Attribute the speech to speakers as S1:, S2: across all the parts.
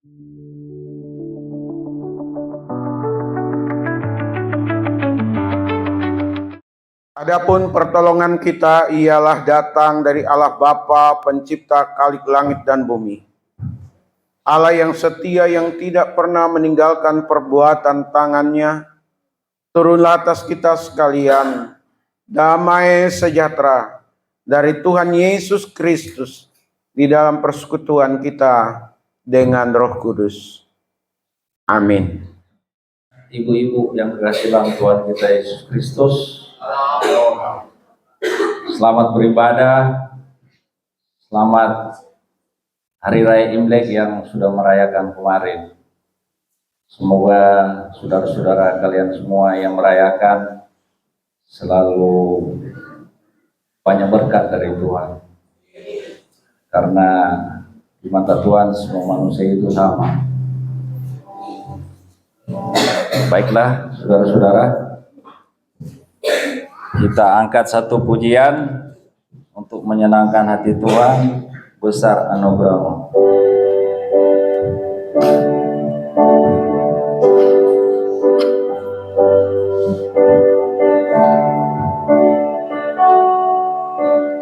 S1: Adapun pertolongan kita ialah datang dari Allah Bapa, pencipta kalik langit dan bumi. Allah yang setia, yang tidak pernah meninggalkan perbuatan tangannya. Turunlah atas kita sekalian damai sejahtera dari Tuhan Yesus Kristus di dalam persekutuan kita dengan Roh Kudus. Amin.
S2: Ibu-ibu yang dikasihi dalam Tuhan kita Yesus Kristus, selamat beribadah, selamat Hari Raya Imlek yang sudah merayakan kemarin. Semoga saudara-saudara kalian semua yang merayakan selalu banyak berkat dari Tuhan. Karena di mata Tuhan semua manusia itu sama. Baiklah saudara-saudara, kita angkat satu pujian untuk menyenangkan hati Tuhan, besar anugerah-Mu.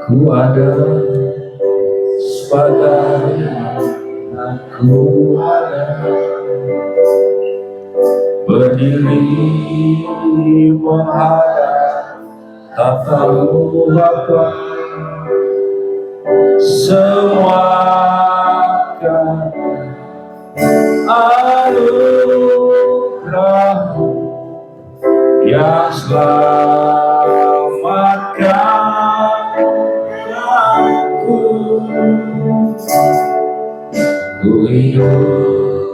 S2: Ku ada sebagai aku ada, berdiri menghadap tata-Mu Bapa, semua anugerah-Mu yang selamatkan aku. Ku hidup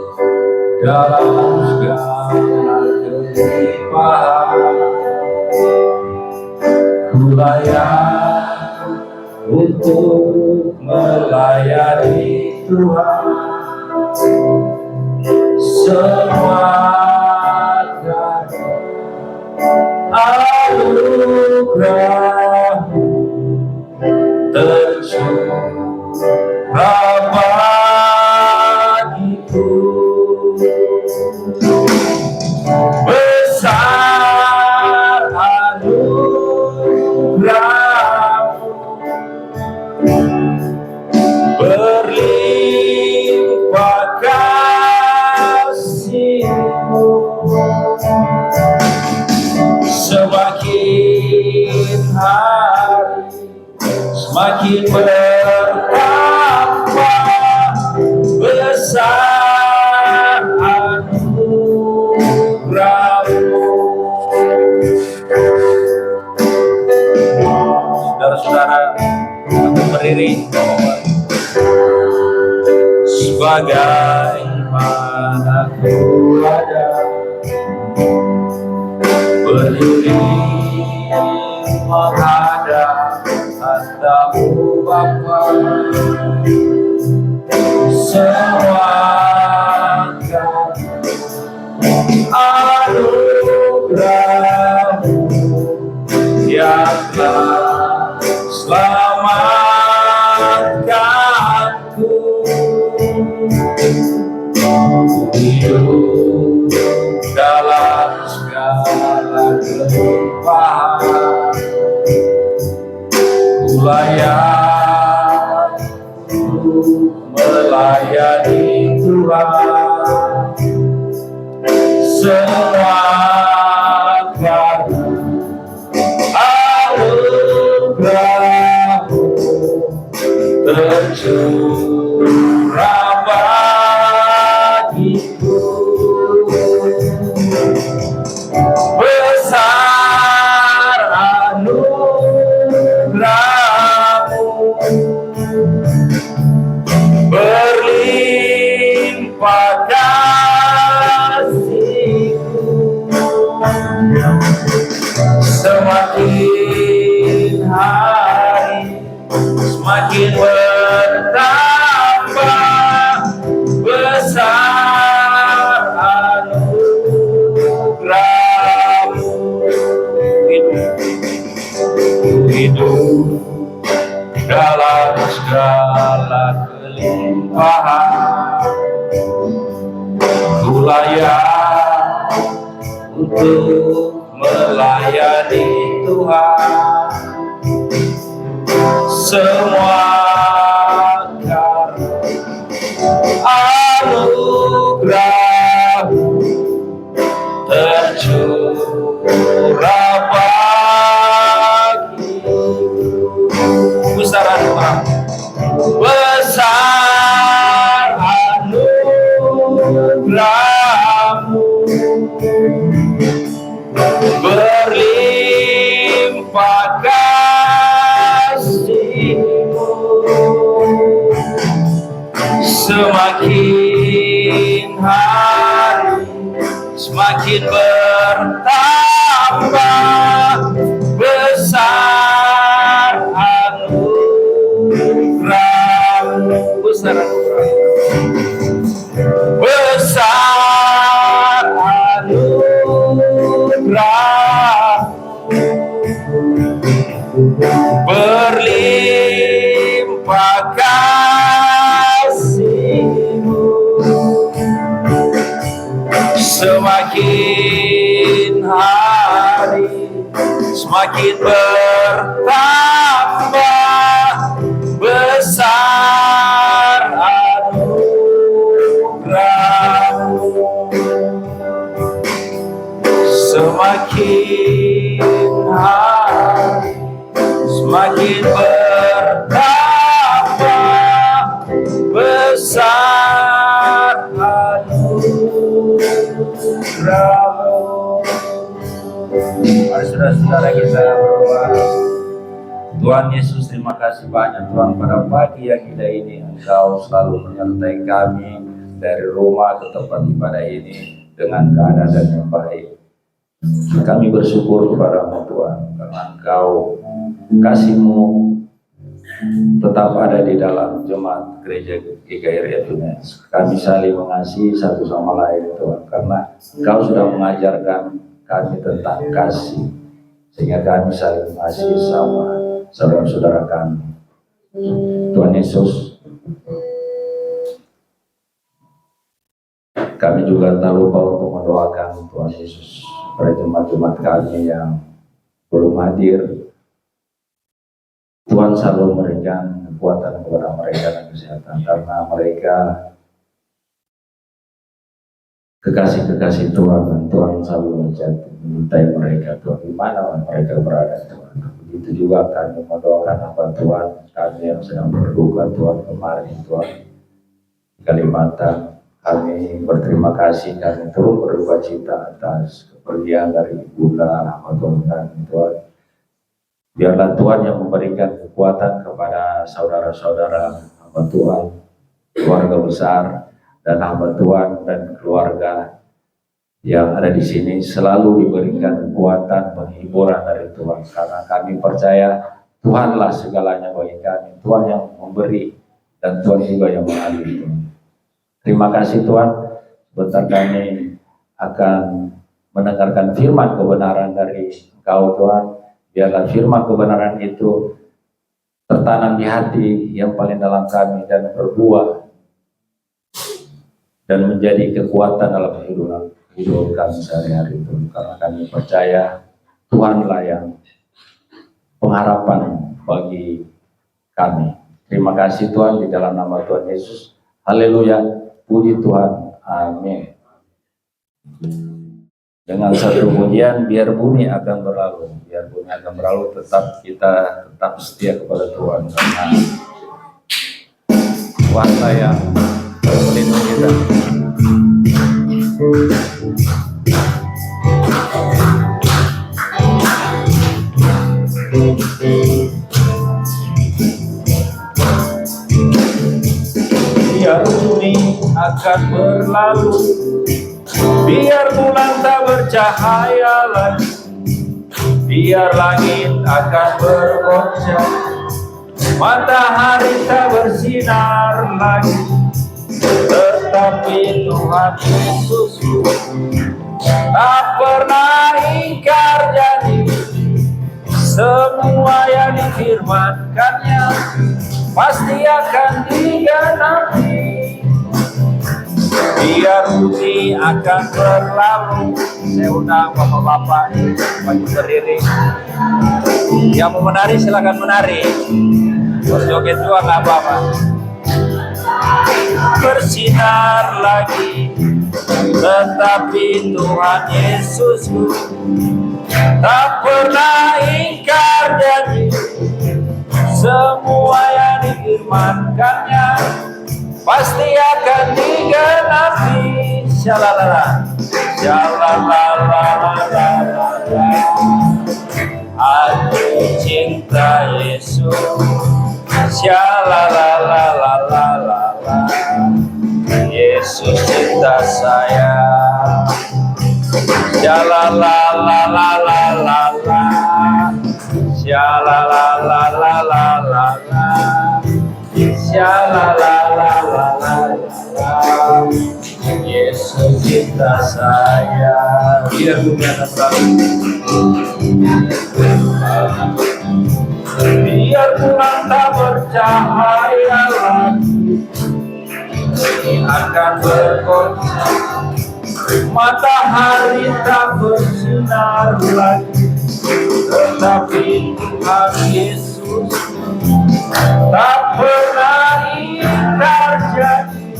S2: dalam segala kelimpahan, ku layak untuk melayani Tuhan. Semua anugerah-Mu tercurah bagiku. Besar anugerah-Mu, berlimpah kasih-Mu, semakin hari semakin bertambah. Besar anugerah-Mu. Saudara-saudara, aku berdiri sebagaimana ku ada, berdiri menghadap hadirat-Mu Bapa, semua anugerah-Mu yang telah selamatkanku. Hidup dalam segala kelimpahan, ku layak untuk melayani Tuhan. Semua anugerah-Mu tercurah bagiku. Besar anugerah-Mu, berlimpah kasih-Mu, semakin hari semakin bertambah. Besar anugerah-Mu, hidup dalam segala kelimpahan, layak untuk melayani Tuhan. Semua anugerah tercurah bagiku. Besar anugerah, besar anugerahmu, berlimpah kasihmu, semakin hari semakin bertambah besar anugerahmu, besar anugerah, besar anugerah, berlimpah kasihmu, semakin hari semakin bertambah besar anugerahmu, semakin hari semakin bertambah besar anugerahmu. Mari saudara-saudara kita berdoa. Tuhan Yesus, terima kasih banyak Tuhan pada pagi yang indah ini. Engkau selalu menyertai kami dari rumah ke tempat ibadah ini dengan keadaan yang baik. Kami bersyukur kepada-Mu Tuhan, karena Engkau kasih-Mu tetap ada di dalam jemaat gereja GKRI Tunas. Kami saling mengasihi satu sama lain Tuhan, karena Engkau sudah mengajarkan kami tentang kasih, sehingga kami saling mengasihi sama saudara-saudara kami. Tuhan Yesus, kami juga tak lupa untuk mendoakan Tuhan Yesus pada jemaat-jemaat kami yang belum hadir. Tuhan selalu memberikan kekuatan kepada mereka dan kesehatan, karena mereka kekasih-kekasih Tuhan, dan Tuhan selalu mencintai mereka Tuhan, di mana mereka berada Tuhan. Begitu juga kami mendoakan hamba Tuhan kami yang sedang berduka Tuhan kemarin Tuhan di Kalimantan. Kami berterima kasih, kami turut berduka cita atas kepergian dari Bunda hamba Tuhan Tuhan. Biarlah Tuhan yang memberikan kekuatan kepada saudara-saudara hamba Tuhan, keluarga besar dan hamba Tuhan dan keluarga yang ada di sini selalu diberikan kekuatan, penghiburan dari Tuhan, karena kami percaya Tuhanlah segalanya bagi kami. Tuhan yang memberi dan Tuhan juga yang mengambil. Terima kasih Tuhan. Sebentar kami akan mendengarkan firman kebenaran dari Engkau Tuhan. Biarlah firman kebenaran itu tertanam di hati yang paling dalam kami dan berbuah dan menjadi kekuatan dalam hidup kami sehari-hari itu, karena kami percaya Tuhanlah yang pengharapan bagi kami. Terima kasih Tuhan, di dalam nama Tuhan Yesus. Haleluya, puji Tuhan, amin. Dengan satu pujian, biar bumi akan berlalu, tetap kita tetap setia kepada Tuhan, karena Tuhanlah yang melindungi kita. Biar bumi akan berlalu, biar bulan tak bercahaya lagi, biar langit akan bergoncang, matahari tak bersinar lagi, tetapi Tuhan Yesus tak pernah ingkar janji. Semua yang difirmankannya pasti akan digenapi.
S3: biar bumi akan berlalu. Saya undang bapak-bapak maju berdiri. Yang mau menari silakan menari. Berjoget juga nggak apa-apa. Bersinar lagi, tetapi Tuhan Yesusku tak pernah ingkar janji. Semua yang difirmankannya pasti akan digenapi. Syalalala, syalalala, aku cinta Yesus. Syalalala, Yesus cinta saya. Syalalala, syalalala, syalalala, Yesus cinta saya. Biar bumi akan berlalu. Biar bulan tak bercahaya lagi, akan bergoncang, matahari tak bersinar lagi, tetapi Tuhan Yesus tak pernah ingkar janji.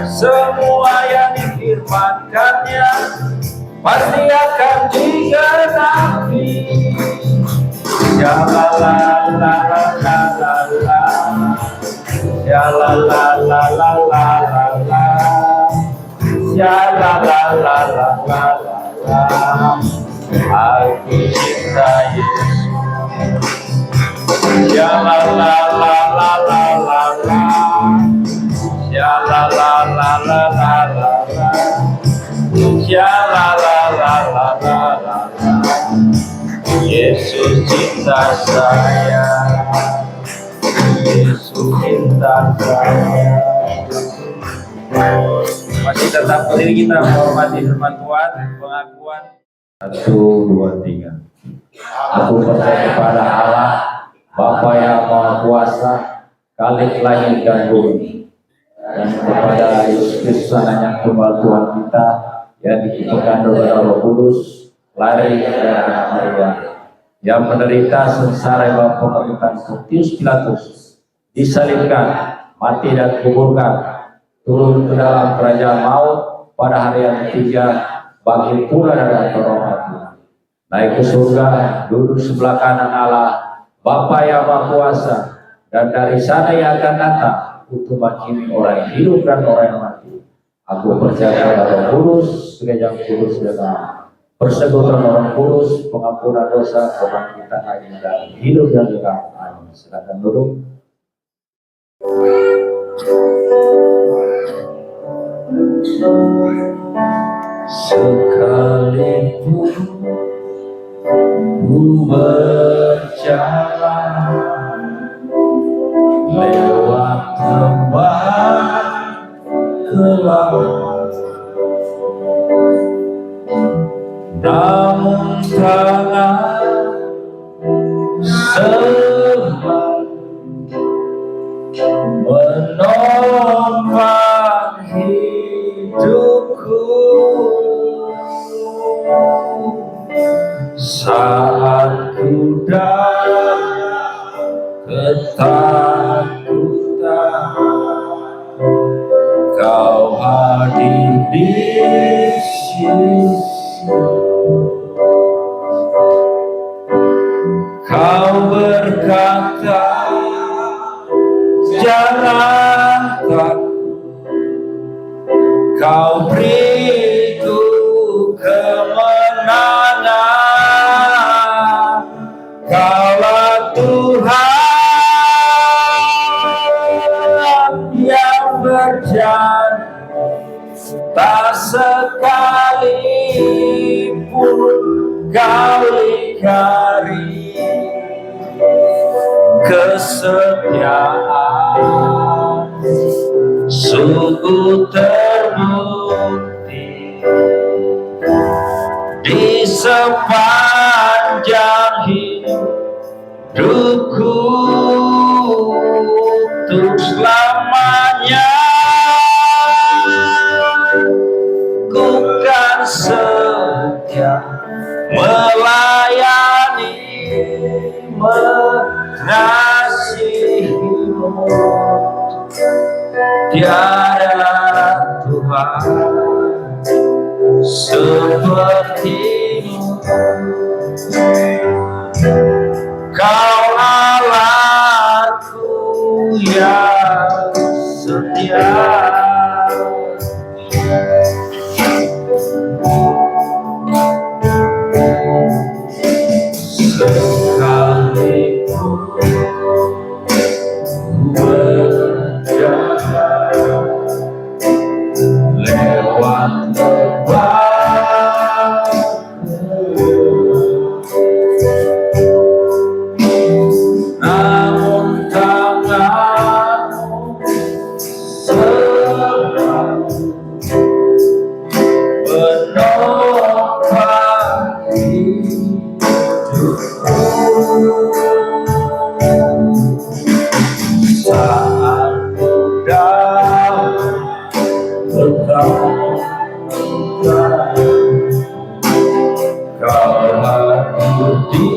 S3: Semua yang difirmankannya pasti akan digenapi. Aku cinta Yesus. Yesus cinta saya. Yesus cinta saya. Masih tetap berdiri kita menghormati firman Tuhan. Pengakuan
S2: 1, 2, 3. Aku percaya kepada Allah, Bapa yang Maha Kuasa, Khalik langit dan bumi, dan kepada Yesus Kristus anaknya tunggal Tuhan kita yang diciptakan oleh Roh Kudus, lahir dari anak Maria, yang menderita sengsara dalam pemerintahan Pontius Pilatus, disalibkan, mati dan kuburkan, turun ke dalam kerajaan maut pada hari yang ketiga, bangkit pula dari antara mati, naik ke surga, duduk sebelah kanan Allah, Bapa yang Maha Kuasa, dan dari sana yang akan datang untuk menghakimi orang yang hidup dan orang yang mati. Aku percaya pada Roh Kudus, gereja kudus dan persekutuan orang kudus, pengampunan dosa, kebangkitan hari dan hidup yang kekal. Amin. Silakan duduk. Sekalipun ku berjalan lewat tempat gelap, namun tangan sebelah menopang hidupku saat ku dalam ketakutan. Kau hadir di sisi, Kau berkata, jangan takut, Kau beriku kemenangan. Kaulah Tuhan yang berjanji, tak sekalipun Kau ingkari kesetiaan, sungguh terbukti di sepanjang hidupku untuk selamanya.
S3: melayani, mengasihimu. Tiada Tuhan sepertimu. Kau Allahku yang setia. Sekalipun berjalan lewat lebah, namun tanganmu selalu menopang hidupku. Saat down, kau hadir di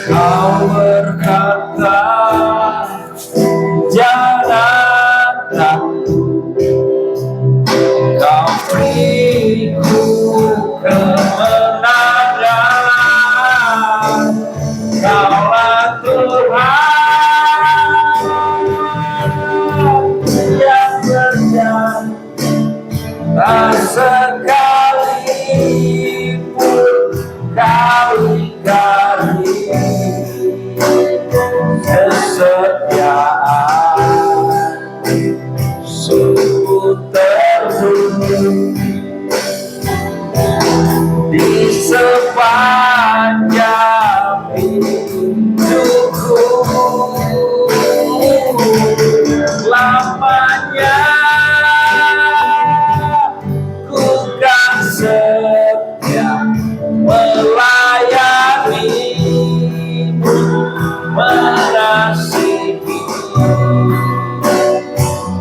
S3: kau berkata jangan takut, kau beriku kemenangan. Kaulah Tuhan yang berjanji, sekalipun kau ingkari kesetiaan sungguh terbukti di sepanjang hidupku. Lamanya ku kan setia melayanimu, mengasihi.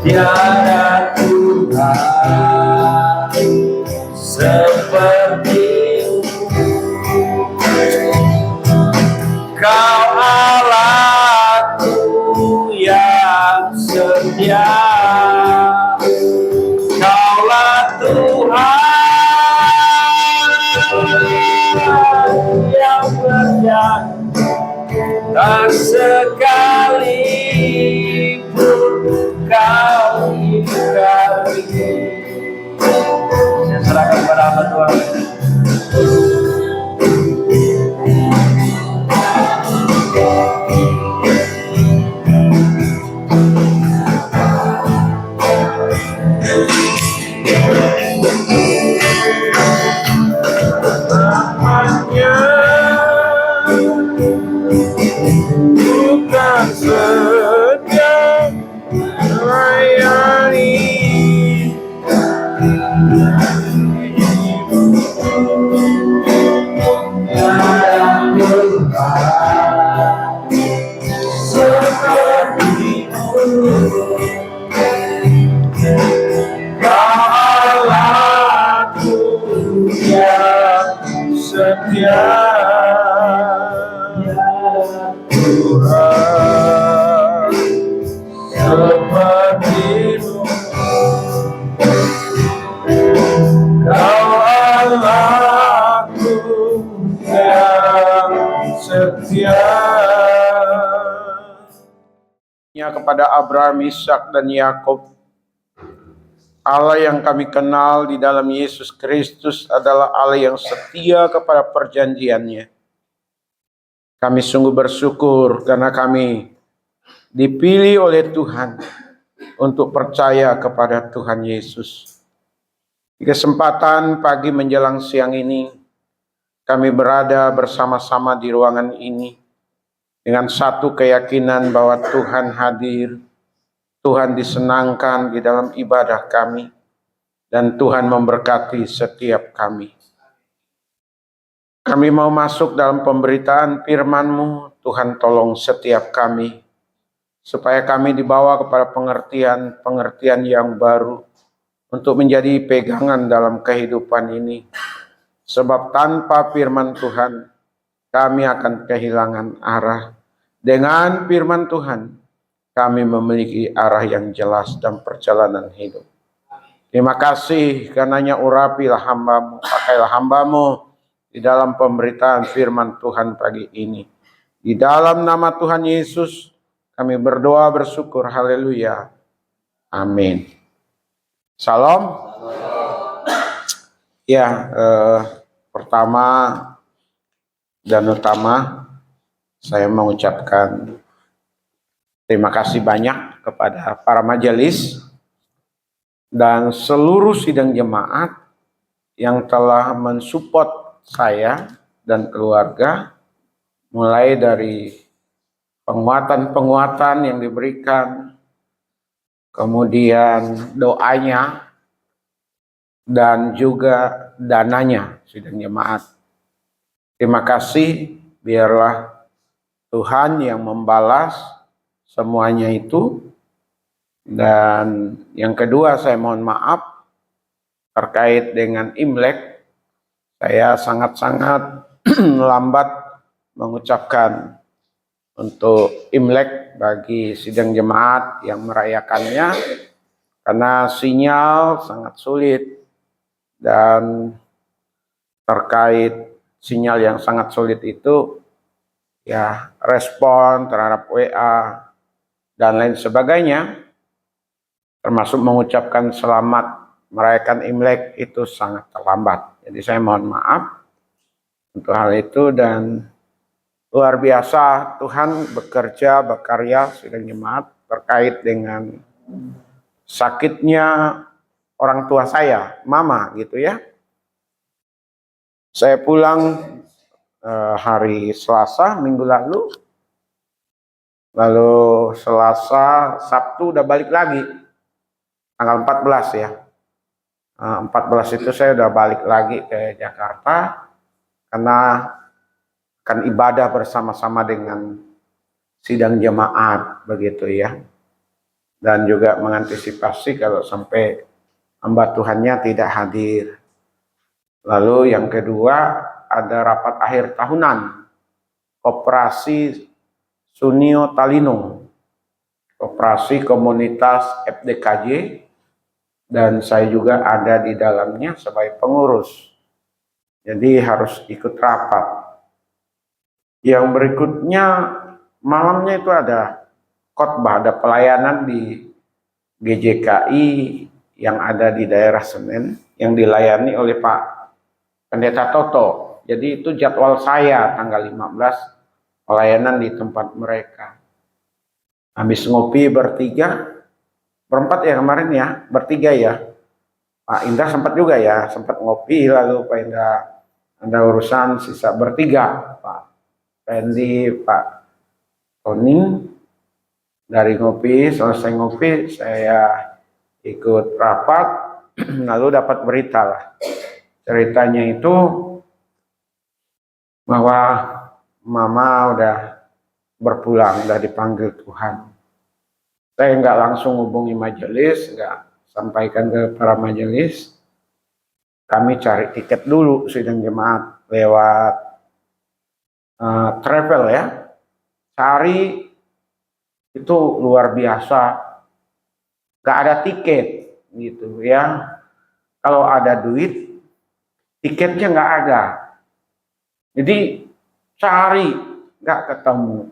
S3: Tiada Tuhan sepertimu. Kau Allahku yang setia. Kaulah Tuhan yang berjanji, tak sekalipun kau ingkari. Saya serahkan kepada hamba Tuhan. Bukan setia melayani, setia Tuhan sepertimu. Kau Allahku yang setia.
S1: Kepada Abraham, Ishak, dan Yakub, Allah yang kami kenal di dalam Yesus Kristus adalah Allah yang setia kepada perjanjiannya. Kami sungguh bersyukur karena kami dipilih oleh Tuhan untuk percaya kepada Tuhan Yesus. Di kesempatan pagi menjelang siang ini, kami berada bersama-sama di ruangan ini dengan satu keyakinan bahwa Tuhan hadir, Tuhan disenangkan di dalam ibadah kami, dan Tuhan memberkati setiap kami. Kami mau masuk dalam pemberitaan firman-Mu. Tuhan tolong setiap kami, supaya kami dibawa kepada pengertian yang baru untuk menjadi pegangan dalam kehidupan ini. Sebab tanpa firman Tuhan, kami akan kehilangan arah. Dengan firman Tuhan, kami memiliki arah yang jelas dan perjalanan hidup. Terima kasih karenanya urapilah hamba-Mu, pakailah hamba-Mu di dalam pemberitaan firman Tuhan pagi ini. Di dalam nama Tuhan Yesus, kami berdoa bersyukur. Haleluya. Amin. Salam. Ya, pertama dan utama saya mengucapkan terima kasih banyak kepada para majelis dan seluruh sidang jemaat yang telah mensupport saya dan keluarga, mulai dari penguatan-penguatan yang diberikan, kemudian doanya, dan juga dananya sidang jemaat. Terima kasih, biarlah Tuhan yang membalas semuanya itu. Dan yang kedua, saya mohon maaf terkait dengan Imlek. Saya sangat-sangat lambat mengucapkan untuk Imlek bagi sidang jemaat yang merayakannya, karena sinyal sangat sulit. Dan terkait sinyal yang sangat sulit itu, ya respon terhadap WA dan lain sebagainya, termasuk mengucapkan selamat merayakan Imlek, itu sangat terlambat. Jadi saya mohon maaf untuk hal itu. Dan luar biasa Tuhan bekerja, berkarya sidang jemaat terkait dengan sakitnya orang tua saya, mama gitu ya. Saya pulang hari Selasa minggu lalu Selasa, Sabtu udah balik lagi, tanggal 14 ya. 14 itu saya udah balik lagi ke Jakarta karena akan ibadah bersama-sama dengan sidang jemaat begitu ya. Dan juga mengantisipasi kalau sampai hamba Tuhannya tidak hadir. Lalu yang kedua, ada rapat akhir tahunan Koperasi Sunio Talino, Koperasi Komunitas FDKJ, dan saya juga ada di dalamnya sebagai pengurus. Jadi harus ikut rapat. Yang berikutnya, malamnya itu ada khotbah, ada pelayanan di GJKI yang ada di daerah Senen, yang dilayani oleh Pak Pendeta Toto. Jadi itu jadwal saya tanggal 15 pelayanan di tempat mereka. Habis ngopi berempat ya kemarin ya, bertiga ya. Pak Indra sempat juga ya, sempat ngopi, lalu Pak Indra ada urusan, sisa bertiga. Pak Randy, Pak Tony, dari ngopi, selesai ngopi, saya ikut rapat, lalu dapat berita lah. Ceritanya itu bahwa mama udah berpulang, udah dipanggil Tuhan. Saya nggak langsung hubungi majelis, nggak sampaikan ke para majelis. Kami cari tiket dulu sidang jemaat lewat travel ya. Cari itu luar biasa, nggak ada tiket gitu ya. Kalau ada duit, tiketnya nggak ada. Jadi cari nggak ketemu.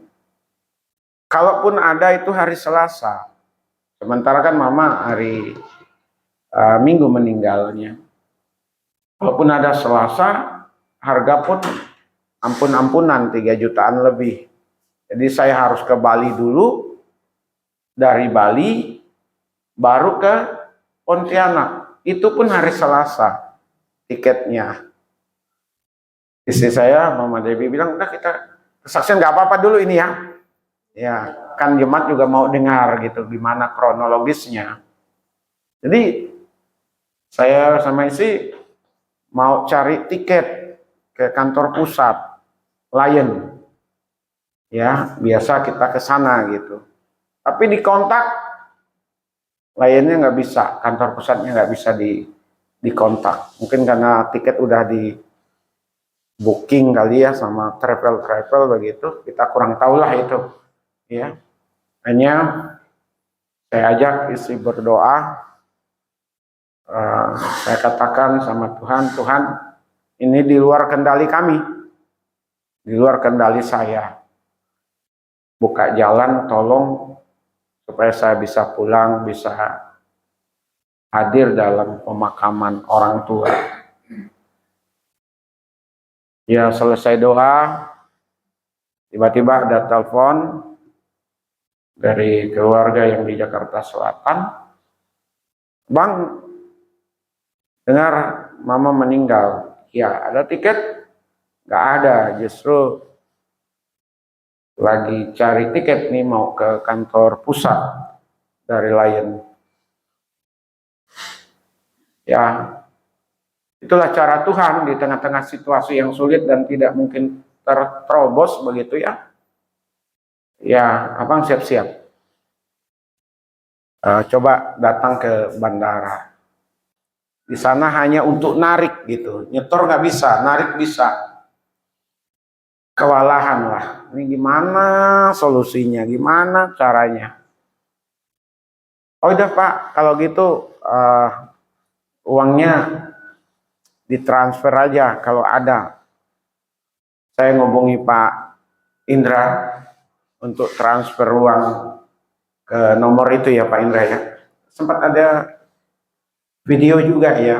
S1: Kalaupun ada itu hari Selasa. Sementara kan mama hari Minggu meninggalnya. Kalaupun ada Selasa, harga pun ampun-ampunan 3 jutaan lebih. Jadi saya harus ke Bali dulu, dari Bali baru ke Pontianak. Itu pun hari Selasa tiketnya. Istri saya, Mama Devi bilang, udah kita kesaksian nggak apa-apa dulu ini ya. Ya, kan jemaat juga mau dengar gitu, gimana kronologisnya. Jadi saya sama istri mau cari tiket ke kantor pusat Lion. Ya, biasa kita ke sana gitu. Tapi di kontak lainnya nggak bisa, kantor pusatnya nggak bisa di kontak. Mungkin karena tiket udah di booking kali ya sama travel begitu. Kita kurang tahu lah itu. Ya, hanya saya ajak istri berdoa. Saya katakan sama Tuhan, Tuhan, ini di luar kendali kami, di luar kendali saya. Buka jalan, tolong supaya saya bisa pulang, bisa hadir dalam pemakaman orang tua. Ya, selesai doa, tiba-tiba ada telepon dari keluarga yang di Jakarta Selatan. Bang, dengar mama meninggal. Ya, ada tiket? Nggak ada, justru lagi cari tiket nih mau ke kantor pusat dari Lion. Ya, itulah cara Tuhan di tengah-tengah situasi yang sulit dan tidak mungkin terobos begitu ya. Ya, abang siap-siap. Coba datang ke bandara. Di sana hanya untuk narik gitu, nyetor nggak bisa, narik bisa. Kewalahan lah. Ini gimana solusinya, gimana caranya? Oh udah Pak, kalau gitu uangnya ditransfer aja kalau ada. Saya ngobongi Pak Indra untuk transfer uang ke nomor itu ya Pak Indra ya. Sempat ada video juga ya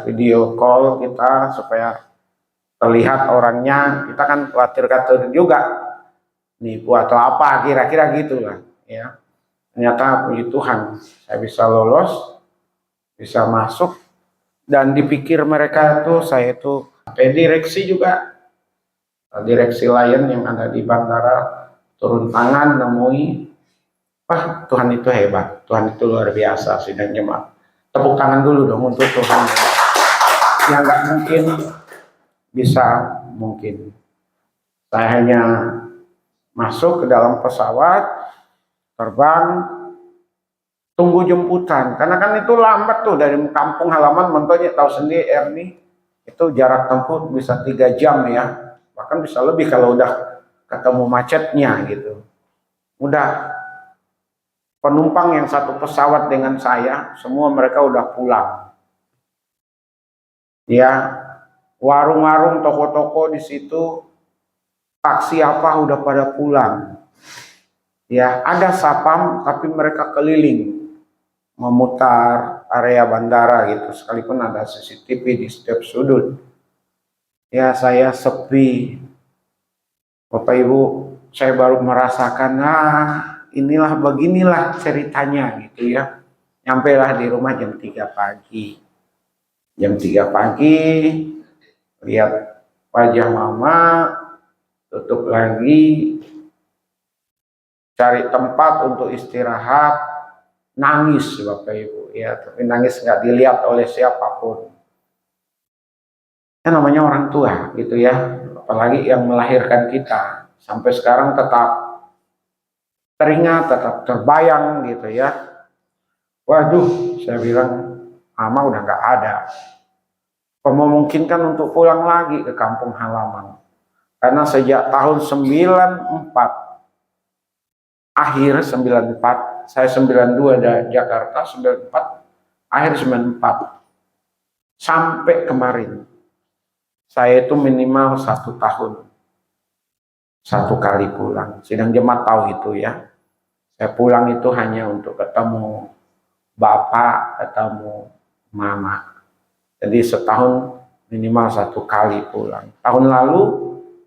S1: video call kita supaya terlihat orangnya. Kita kan khawatir juga nipu atau apa, kira-kira gitulah ya. Ternyata puji Tuhan saya bisa lolos, bisa masuk, dan dipikir mereka tuh saya itu direksi juga, direksi Lion yang ada di bandara turun tangan nemui. Wah, Tuhan itu hebat, Tuhan itu luar biasa sidang jemaat. Tepuk tangan dulu dong untuk Tuhan. Yang nggak mungkin bisa mungkin. Saya hanya masuk ke dalam pesawat, terbang, tunggu jemputan. Karena kan itu lambat tuh dari kampung halaman, mentonya tahu sendiri Ernie, itu jarak tempuh bisa 3 jam ya. Bahkan bisa lebih kalau udah ketemu macetnya gitu. Udah penumpang yang satu pesawat dengan saya, semua mereka udah pulang. Ya, warung-warung, toko-toko di situ, taksi apa udah pada pulang. Ya, ada sapam tapi mereka keliling memutar area bandara gitu, sekalipun ada CCTV di setiap sudut. Ya, saya sepi. Bapak Ibu, saya baru merasakan, inilah beginilah ceritanya gitu ya. Nyampailah di rumah jam 3 pagi. Jam 3 pagi, lihat wajah mama, tutup lagi, cari tempat untuk istirahat, nangis Bapak Ibu ya, tapi nangis nggak dilihat oleh siapapun. Ya namanya orang tua gitu ya, apalagi yang melahirkan kita, sampai sekarang tetap teringat, tetap terbayang gitu ya. Waduh, saya bilang mama udah nggak ada. Memungkinkan untuk pulang lagi ke kampung halaman. Karena sejak tahun 94, akhir 94, saya 92 dari Jakarta, 94, akhir 94, sampai kemarin, saya itu minimal 1 tahun, 1 kali pulang. Sidang jemaat tahu itu ya. Saya pulang itu hanya untuk ketemu bapak, ketemu mama. Jadi setahun minimal 1 kali pulang. Tahun lalu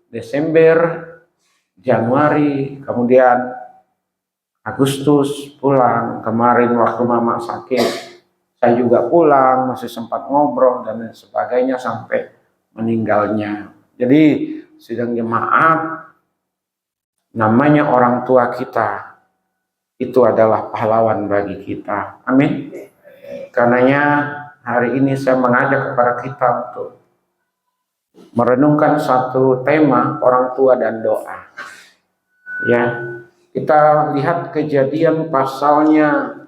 S1: Desember, Januari, kemudian Agustus pulang. Kemarin waktu mama sakit, saya juga pulang, masih sempat ngobrol dan sebagainya sampai meninggalnya. Jadi sidang jemaat, namanya orang tua kita itu adalah pahlawan bagi kita. Amin. Karenanya hari ini saya mengajak kepada kita untuk merenungkan satu tema orang tua dan doa. Ya, Kita lihat Kejadian pasalnya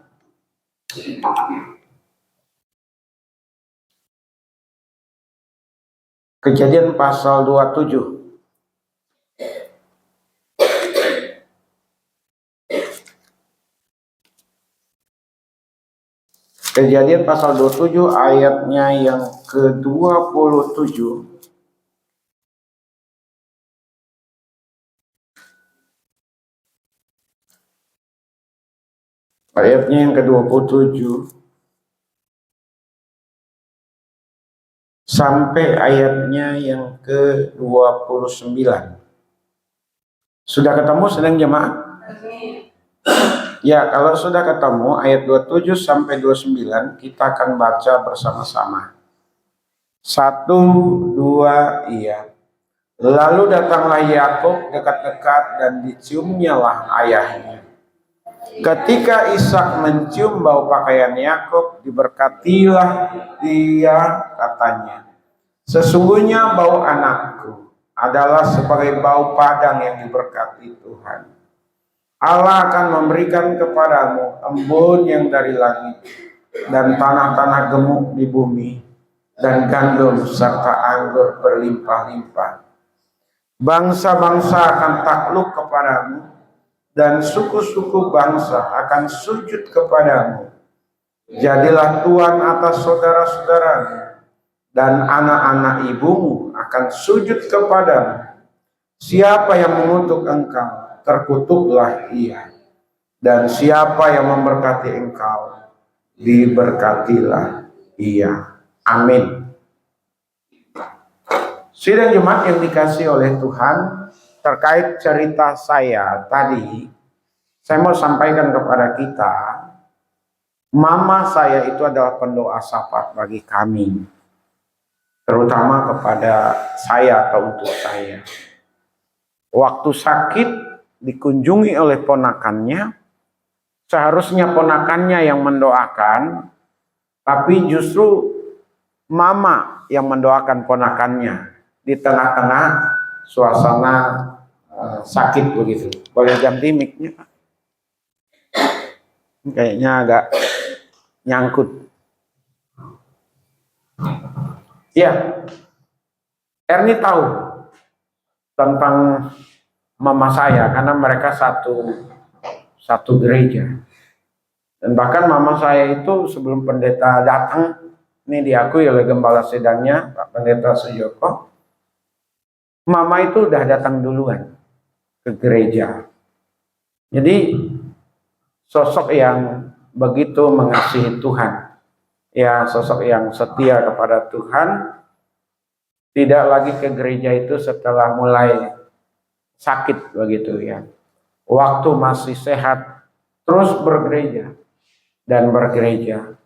S1: Kejadian pasal 27. Kejadian pasal 27 ayatnya yang ke-27. Ayatnya yang ke-27 sampai ayatnya yang ke-29. Sudah ketemu sedang jemaah? Ya, kalau sudah ketemu ayat 27 sampai 29 kita akan baca bersama-sama. 1, 2, iya. Lalu datanglah Yakub dekat-dekat dan diciumnyalah ayahnya. Ketika Ishak mencium bau pakaian Yakub, diberkatilah dia, katanya, sesungguhnya bau anakku adalah sebagai bau padang yang diberkati Tuhan. Allah akan memberikan kepadamu embun yang dari langit dan tanah-tanah gemuk di bumi dan gandum serta anggur berlimpah-limpah. Bangsa-bangsa akan takluk kepadamu dan suku-suku bangsa akan sujud kepadamu. Jadilah tuan atas saudara-saudaramu dan anak-anak ibumu akan sujud kepadamu. Siapa yang mengutuk engkau, terkutuklah ia. Dan siapa yang memberkati engkau, diberkatilah ia. Amin. Sidang Jumat yang dikasih oleh Tuhan, terkait cerita saya tadi, saya mau sampaikan kepada kita, mama saya itu adalah pendoa syafaat bagi kami, terutama kepada saya atau untuk saya. Waktu sakit dikunjungi oleh ponakannya, seharusnya ponakannya yang mendoakan, tapi justru mama yang mendoakan ponakannya di tengah-tengah suasana sakit begitu. Boleh ganti mic-nya, Pak? Kayaknya agak nyangkut. Ya, Erni tahu tentang mama saya karena mereka satu gereja. Dan bahkan mama saya itu sebelum pendeta datang, ini diakui oleh gembala sedangnya Pak Pendeta Sujoko, mama itu udah datang duluan ke gereja. Jadi sosok yang begitu mengasihi Tuhan, ya sosok yang setia kepada Tuhan, tidak lagi ke gereja itu setelah mulai sakit begitu ya. Waktu masih sehat terus bergereja dan bergereja.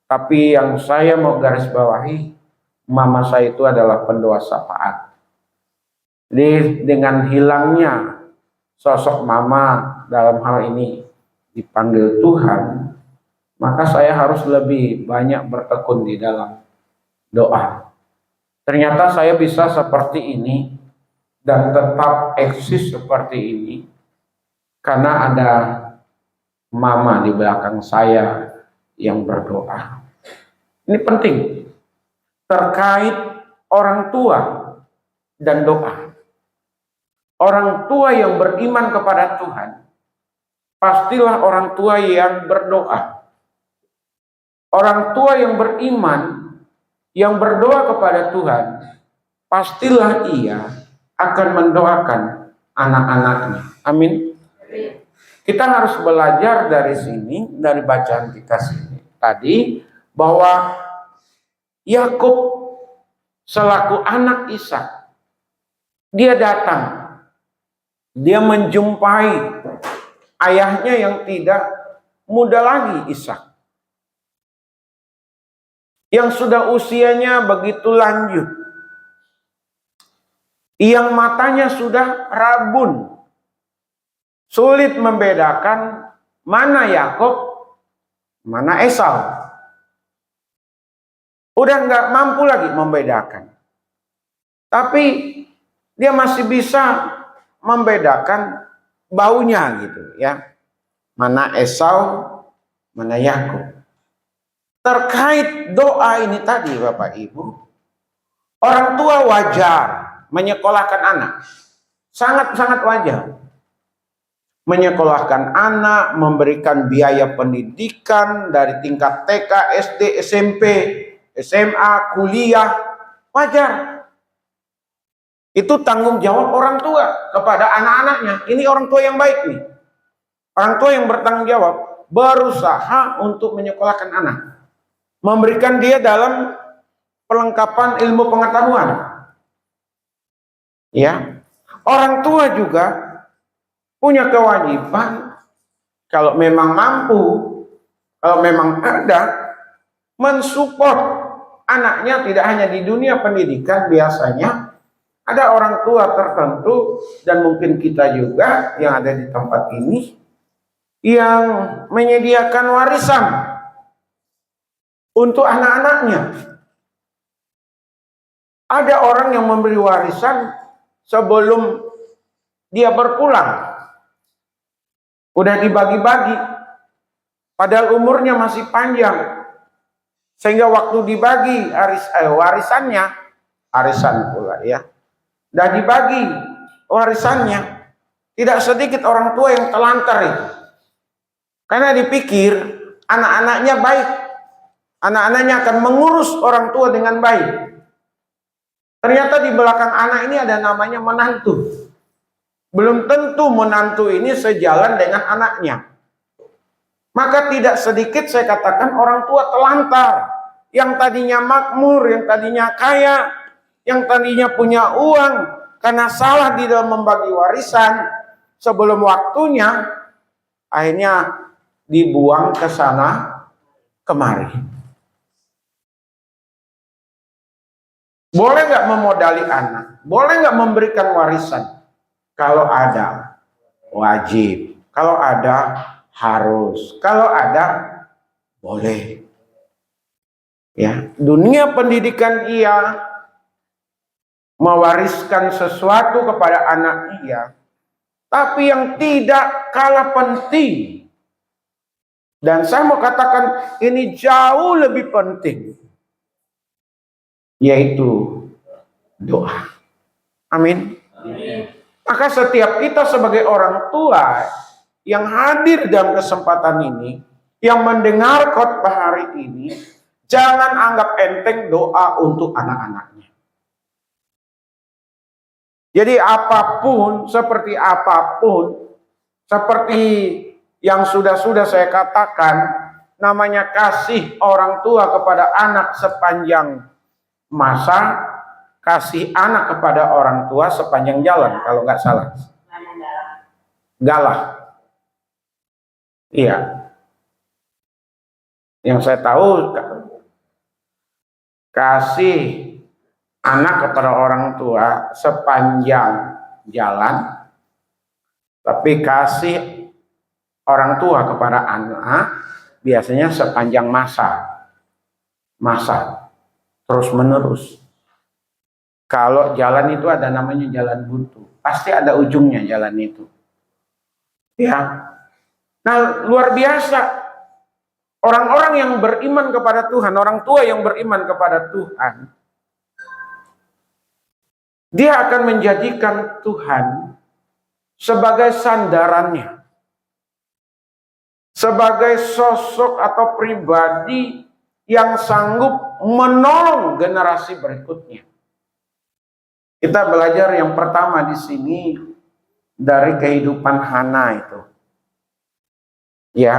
S1: Tapi yang saya mau garis bawahi, mama saya itu adalah pendoa syafaat. Jadi dengan hilangnya sosok mama dalam hal ini dipanggil Tuhan, maka saya harus lebih banyak bertekun di dalam doa. Ternyata saya bisa seperti ini dan tetap eksis seperti ini karena ada mama di belakang saya yang berdoa. Ini penting terkait orang tua dan doa. Orang tua yang beriman kepada Tuhan, pastilah orang tua yang berdoa. Orang tua yang beriman, yang berdoa kepada Tuhan, pastilah ia akan mendoakan anak-anaknya. Amin. Kita harus belajar dari sini, dari bacaan kita sini tadi, bahwa Yakub selaku anak Ishak, dia datang, dia menjumpai ayahnya yang tidak muda lagi, Ishak, yang sudah usianya begitu lanjut, yang matanya sudah rabun, sulit membedakan mana Yakub, mana Esau. Udah nggak mampu lagi membedakan. Tapi dia masih bisa membedakan baunya gitu ya. Mana Esau, mana Yakub. Terkait doa ini tadi Bapak Ibu, orang tua wajar menyekolahkan anak. Sangat-sangat wajar. Menyekolahkan anak, memberikan biaya pendidikan dari tingkat TK, SD, SMP, SMA, kuliah, wajar. Itu tanggung jawab orang tua kepada anak-anaknya. Ini orang tua yang baik nih. Orang tua yang bertanggung jawab, berusaha untuk menyekolahkan anak. Memberikan dia dalam perlengkapan ilmu pengetahuan. Ya. Orang tua juga punya kewajiban, kalau memang mampu, kalau memang ada, mensupport anaknya tidak hanya di dunia pendidikan. Biasanya ada orang tua tertentu dan mungkin kita juga yang ada di tempat ini yang menyediakan warisan untuk anak-anaknya. Ada orang yang memberi warisan sebelum dia berpulang. Udah dibagi-bagi, padahal umurnya masih panjang, sehingga waktu dibagi warisannya, arisan pula ya, dan dibagi warisannya, tidak sedikit orang tua yang telantar itu, karena dipikir anak-anaknya baik, anak-anaknya akan mengurus orang tua dengan baik. Ternyata di belakang anak ini ada namanya menantu. Belum tentu menantu ini sejalan dengan anaknya. Maka tidak sedikit saya katakan orang tua telantar. Yang tadinya makmur, yang tadinya kaya, yang tadinya punya uang. Karena salah di dalam membagi warisan sebelum waktunya, akhirnya dibuang ke sana kemari. Boleh nggak memodali anak? Boleh nggak memberikan warisan? Kalau ada, wajib. Kalau ada, harus. Kalau ada, boleh. Ya, dunia pendidikan ia mewariskan sesuatu kepada anak ia, tapi yang tidak kalah penting. Dan saya mau katakan ini jauh lebih penting, yaitu doa. Amin. Amin. Maka setiap kita sebagai orang tua yang hadir dalam kesempatan ini, yang mendengar khotbah hari ini, jangan anggap enteng doa untuk anak-anaknya. Jadi apapun, seperti yang sudah saya katakan, namanya kasih orang tua kepada anak sepanjang masa, kasih anak kepada orang tua sepanjang jalan, kalau nggak salah. Galah. Iya. Yang saya tahu, kasih anak kepada orang tua sepanjang jalan, tapi kasih orang tua kepada anak biasanya sepanjang masa terus menerus. Kalau jalan itu ada namanya jalan buntu, pasti ada ujungnya jalan itu. Ya. Nah, luar biasa. Orang-orang yang beriman kepada Tuhan, orang tua yang beriman kepada Tuhan, dia akan menjadikan Tuhan sebagai sandarannya. Sebagai sosok atau pribadi yang sanggup menolong generasi berikutnya. Kita belajar yang pertama di sini dari kehidupan Hana itu. Ya,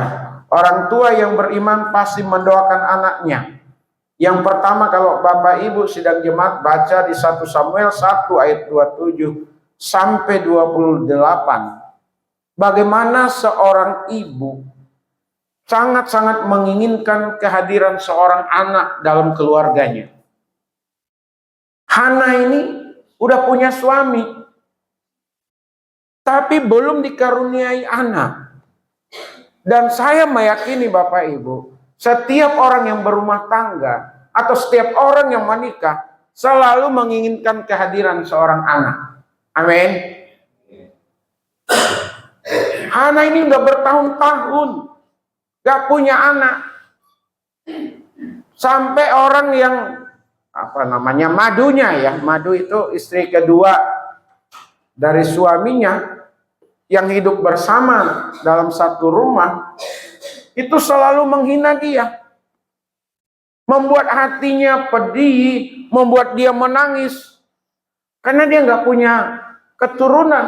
S1: orang tua yang beriman pasti mendoakan anaknya. Yang pertama, kalau Bapak Ibu sidang jemaat baca di 1 Samuel 1 ayat 27 sampai 28. Bagaimana seorang ibu sangat-sangat menginginkan kehadiran seorang anak dalam keluarganya. Hana ini udah punya suami, tapi belum dikaruniai anak. Dan saya meyakini Bapak Ibu, setiap orang yang berumah tangga atau setiap orang yang menikah selalu menginginkan kehadiran seorang anak. Amin. Hana ini udah bertahun-tahun gak punya anak. Sampai orang yang madunya ya, madu itu istri kedua dari suaminya yang hidup bersama dalam satu rumah, itu selalu menghina dia, membuat hatinya pedih, membuat dia menangis karena dia nggak punya keturunan.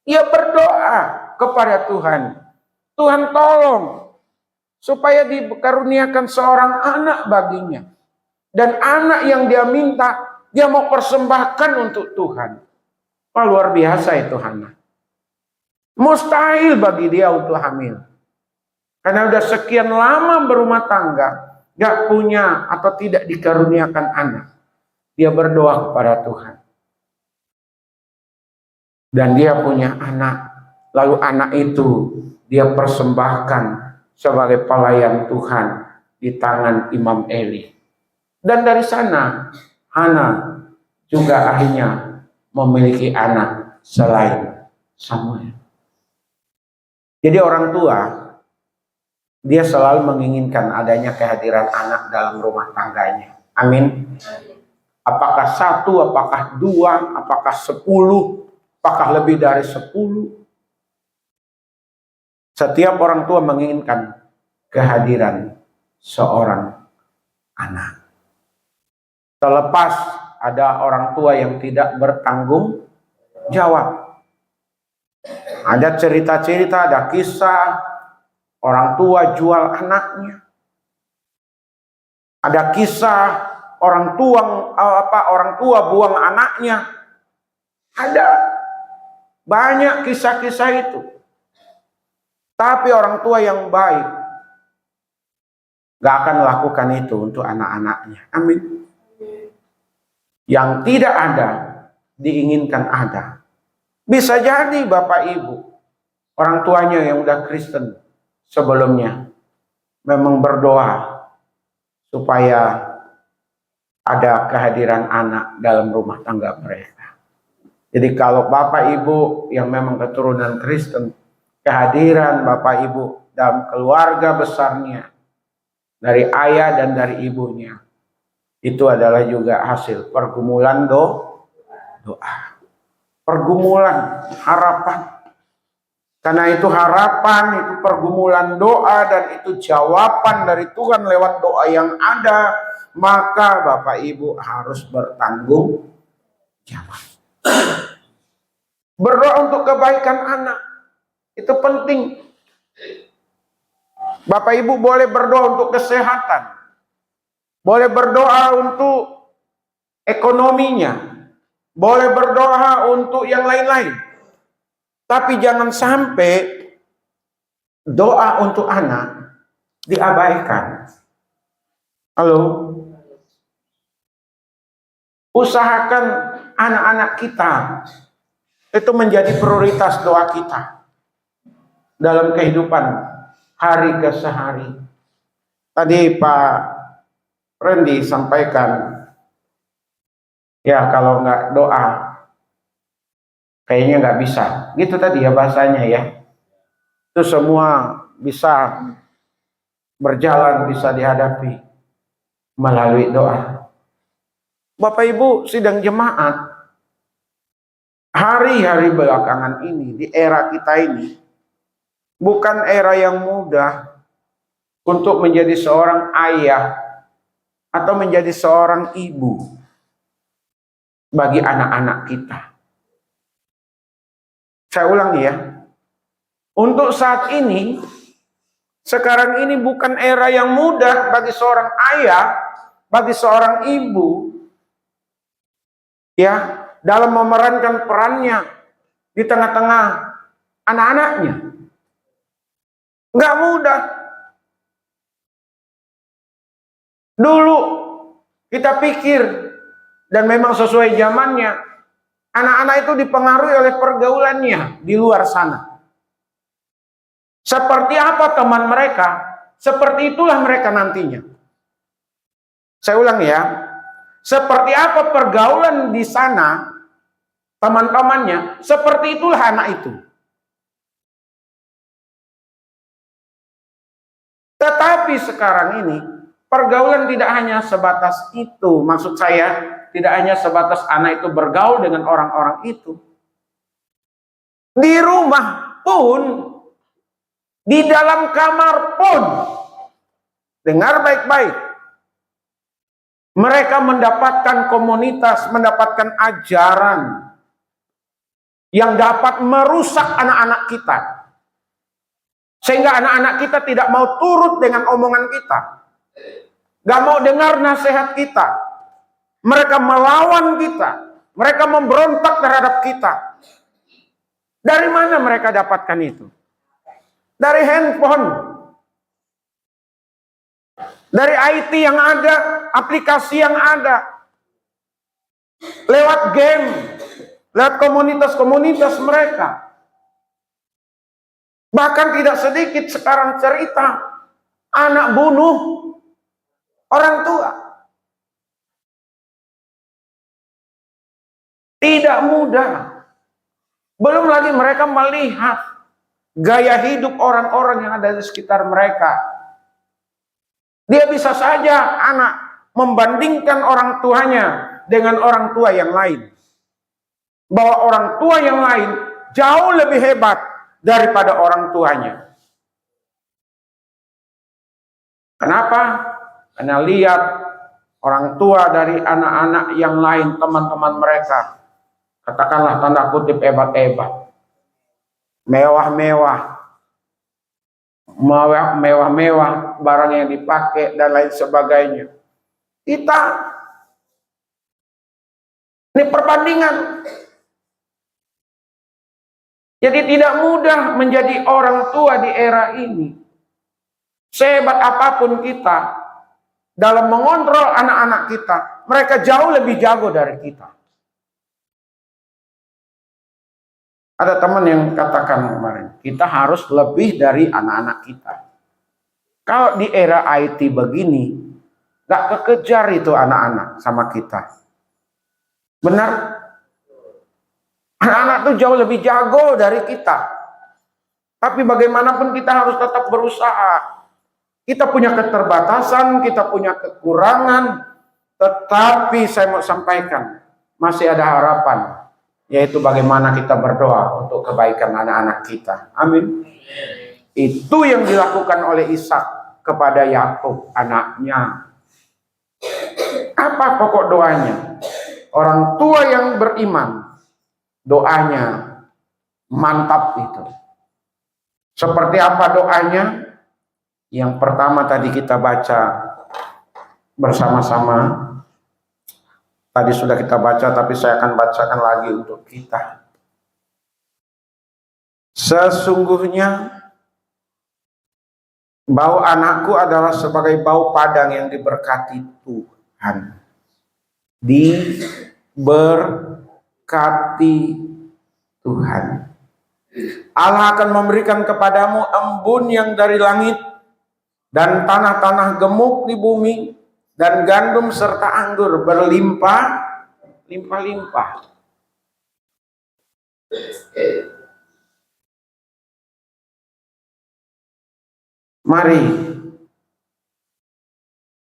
S1: Ia berdoa kepada Tuhan, Tuhan tolong supaya dikaruniakan seorang anak baginya. Dan anak yang dia minta, dia mau persembahkan untuk Tuhan. Wah, luar biasa itu Hana. Mustahil bagi dia untuk hamil. Karena udah sekian lama berumah tangga, gak punya atau tidak dikaruniakan anak. Dia berdoa kepada Tuhan. Dan dia punya anak. Lalu anak itu dia persembahkan sebagai pelayan Tuhan di tangan Imam Eli. Dan dari sana, Hana juga akhirnya memiliki anak selain Samuel. Jadi orang tua, dia selalu menginginkan adanya kehadiran anak dalam rumah tangganya. Amin. Apakah 1, apakah 2, apakah 10, apakah lebih dari 10. Setiap orang tua menginginkan kehadiran seorang anak. Terlepas ada orang tua yang tidak bertanggung jawab. Ada cerita-cerita, ada kisah orang tua jual anaknya. Ada kisah orang tua buang anaknya. Ada banyak kisah-kisah itu. Tapi orang tua yang baik gak akan melakukan itu untuk anak-anaknya. Amin. Yang tidak ada diinginkan ada. Bisa jadi Bapak Ibu, orang tuanya yang udah Kristen sebelumnya memang berdoa supaya ada kehadiran anak dalam rumah tangga mereka. Jadi kalau Bapak Ibu yang memang keturunan Kristen, kehadiran Bapak Ibu dalam keluarga besarnya, dari ayah dan dari ibunya, itu adalah juga hasil pergumulan doa. Pergumulan, harapan. Karena itu harapan, itu pergumulan doa, dan itu jawaban dari Tuhan lewat doa yang ada, maka Bapak Ibu harus bertanggung jawab. Berdoa untuk kebaikan anak, itu penting. Bapak Ibu boleh berdoa untuk kesehatan, boleh berdoa untuk ekonominya, boleh berdoa untuk yang lain-lain. Tapi jangan sampai doa untuk anak diabaikan. Halo? Usahakan anak-anak kita itu menjadi prioritas doa kita dalam kehidupan hari ke sehari. Tadi Pak Randy sampaikan, ya kalau nggak doa kayaknya nggak bisa. Gitu tadi ya bahasanya ya. Itu semua bisa berjalan, bisa dihadapi melalui doa. Bapak Ibu sidang jemaat, hari-hari belakangan ini, di era kita ini, bukan era yang mudah untuk menjadi seorang ayah atau menjadi seorang ibu bagi anak-anak kita. Saya ulangi ya, untuk saat ini, sekarang ini bukan era yang mudah bagi seorang ayah, bagi seorang ibu, ya, dalam memerankan perannya di tengah-tengah anak-anaknya. Nggak mudah. Dulu kita pikir, dan memang sesuai zamannya, anak-anak itu dipengaruhi oleh pergaulannya di luar sana. Seperti apa teman mereka, seperti itulah mereka nantinya. Saya ulang ya, seperti apa pergaulan di sana, teman-temannya, seperti itulah anak itu. Tetapi sekarang ini pergaulan tidak hanya sebatas itu. Maksud saya tidak hanya sebatas anak itu bergaul dengan orang-orang itu. Di rumah pun, di dalam kamar pun, dengar baik-baik, mereka mendapatkan komunitas, mendapatkan ajaran yang dapat merusak anak-anak kita. Sehingga anak-anak kita tidak mau turut dengan omongan kita. Gak mau dengar nasihat kita. Mereka melawan kita. Mereka memberontak terhadap kita. Dari mana mereka dapatkan itu? Dari handphone. Dari IT yang ada, aplikasi yang ada. Lewat game. Lewat komunitas-komunitas mereka. Bahkan tidak sedikit sekarang cerita anak bunuh orang tua. Tidak mudah. Belum lagi mereka melihat gaya hidup orang-orang yang ada di sekitar mereka. Dia bisa saja anak membandingkan orang tuanya dengan orang tua yang lain. Bahwa orang tua yang lain jauh lebih hebat daripada orang tuanya. Kenapa? Karena lihat orang tua dari anak-anak yang lain, teman-teman mereka, katakanlah tanda kutip hebat-hebat, mewah-mewah, mewah-mewah barang yang dipakai dan lain sebagainya. Kita ini perbandingan. Jadi tidak mudah menjadi orang tua di era ini. Sehebat apapun kita dalam mengontrol anak-anak kita, mereka jauh lebih jago dari kita. Ada teman yang katakan kemarin, kita harus lebih dari anak-anak kita. Kalau di era IT begini, gak kekejar itu anak-anak sama kita. Benar? Anak-anak itu jauh lebih jago dari kita. Tapi bagaimanapun kita harus tetap berusaha. Kita punya keterbatasan, kita punya kekurangan. Tetapi saya mau sampaikan, masih ada harapan. Yaitu bagaimana kita berdoa untuk kebaikan anak-anak kita. Amin. Itu yang dilakukan oleh Ishak kepada Yakub, anaknya. Apa pokok doanya? Orang tua yang beriman, doanya mantap itu. Seperti apa doanya? Yang pertama tadi kita baca bersama-sama. Tadi sudah kita baca, tapi saya akan bacakan lagi untuk kita. Sesungguhnya bau anakku adalah sebagai bau padang yang diberkati Tuhan. Diberkati Tuhan. Allah akan memberikan kepadamu embun yang dari langit dan tanah-tanah gemuk di bumi dan gandum serta anggur berlimpah-limpah. Mari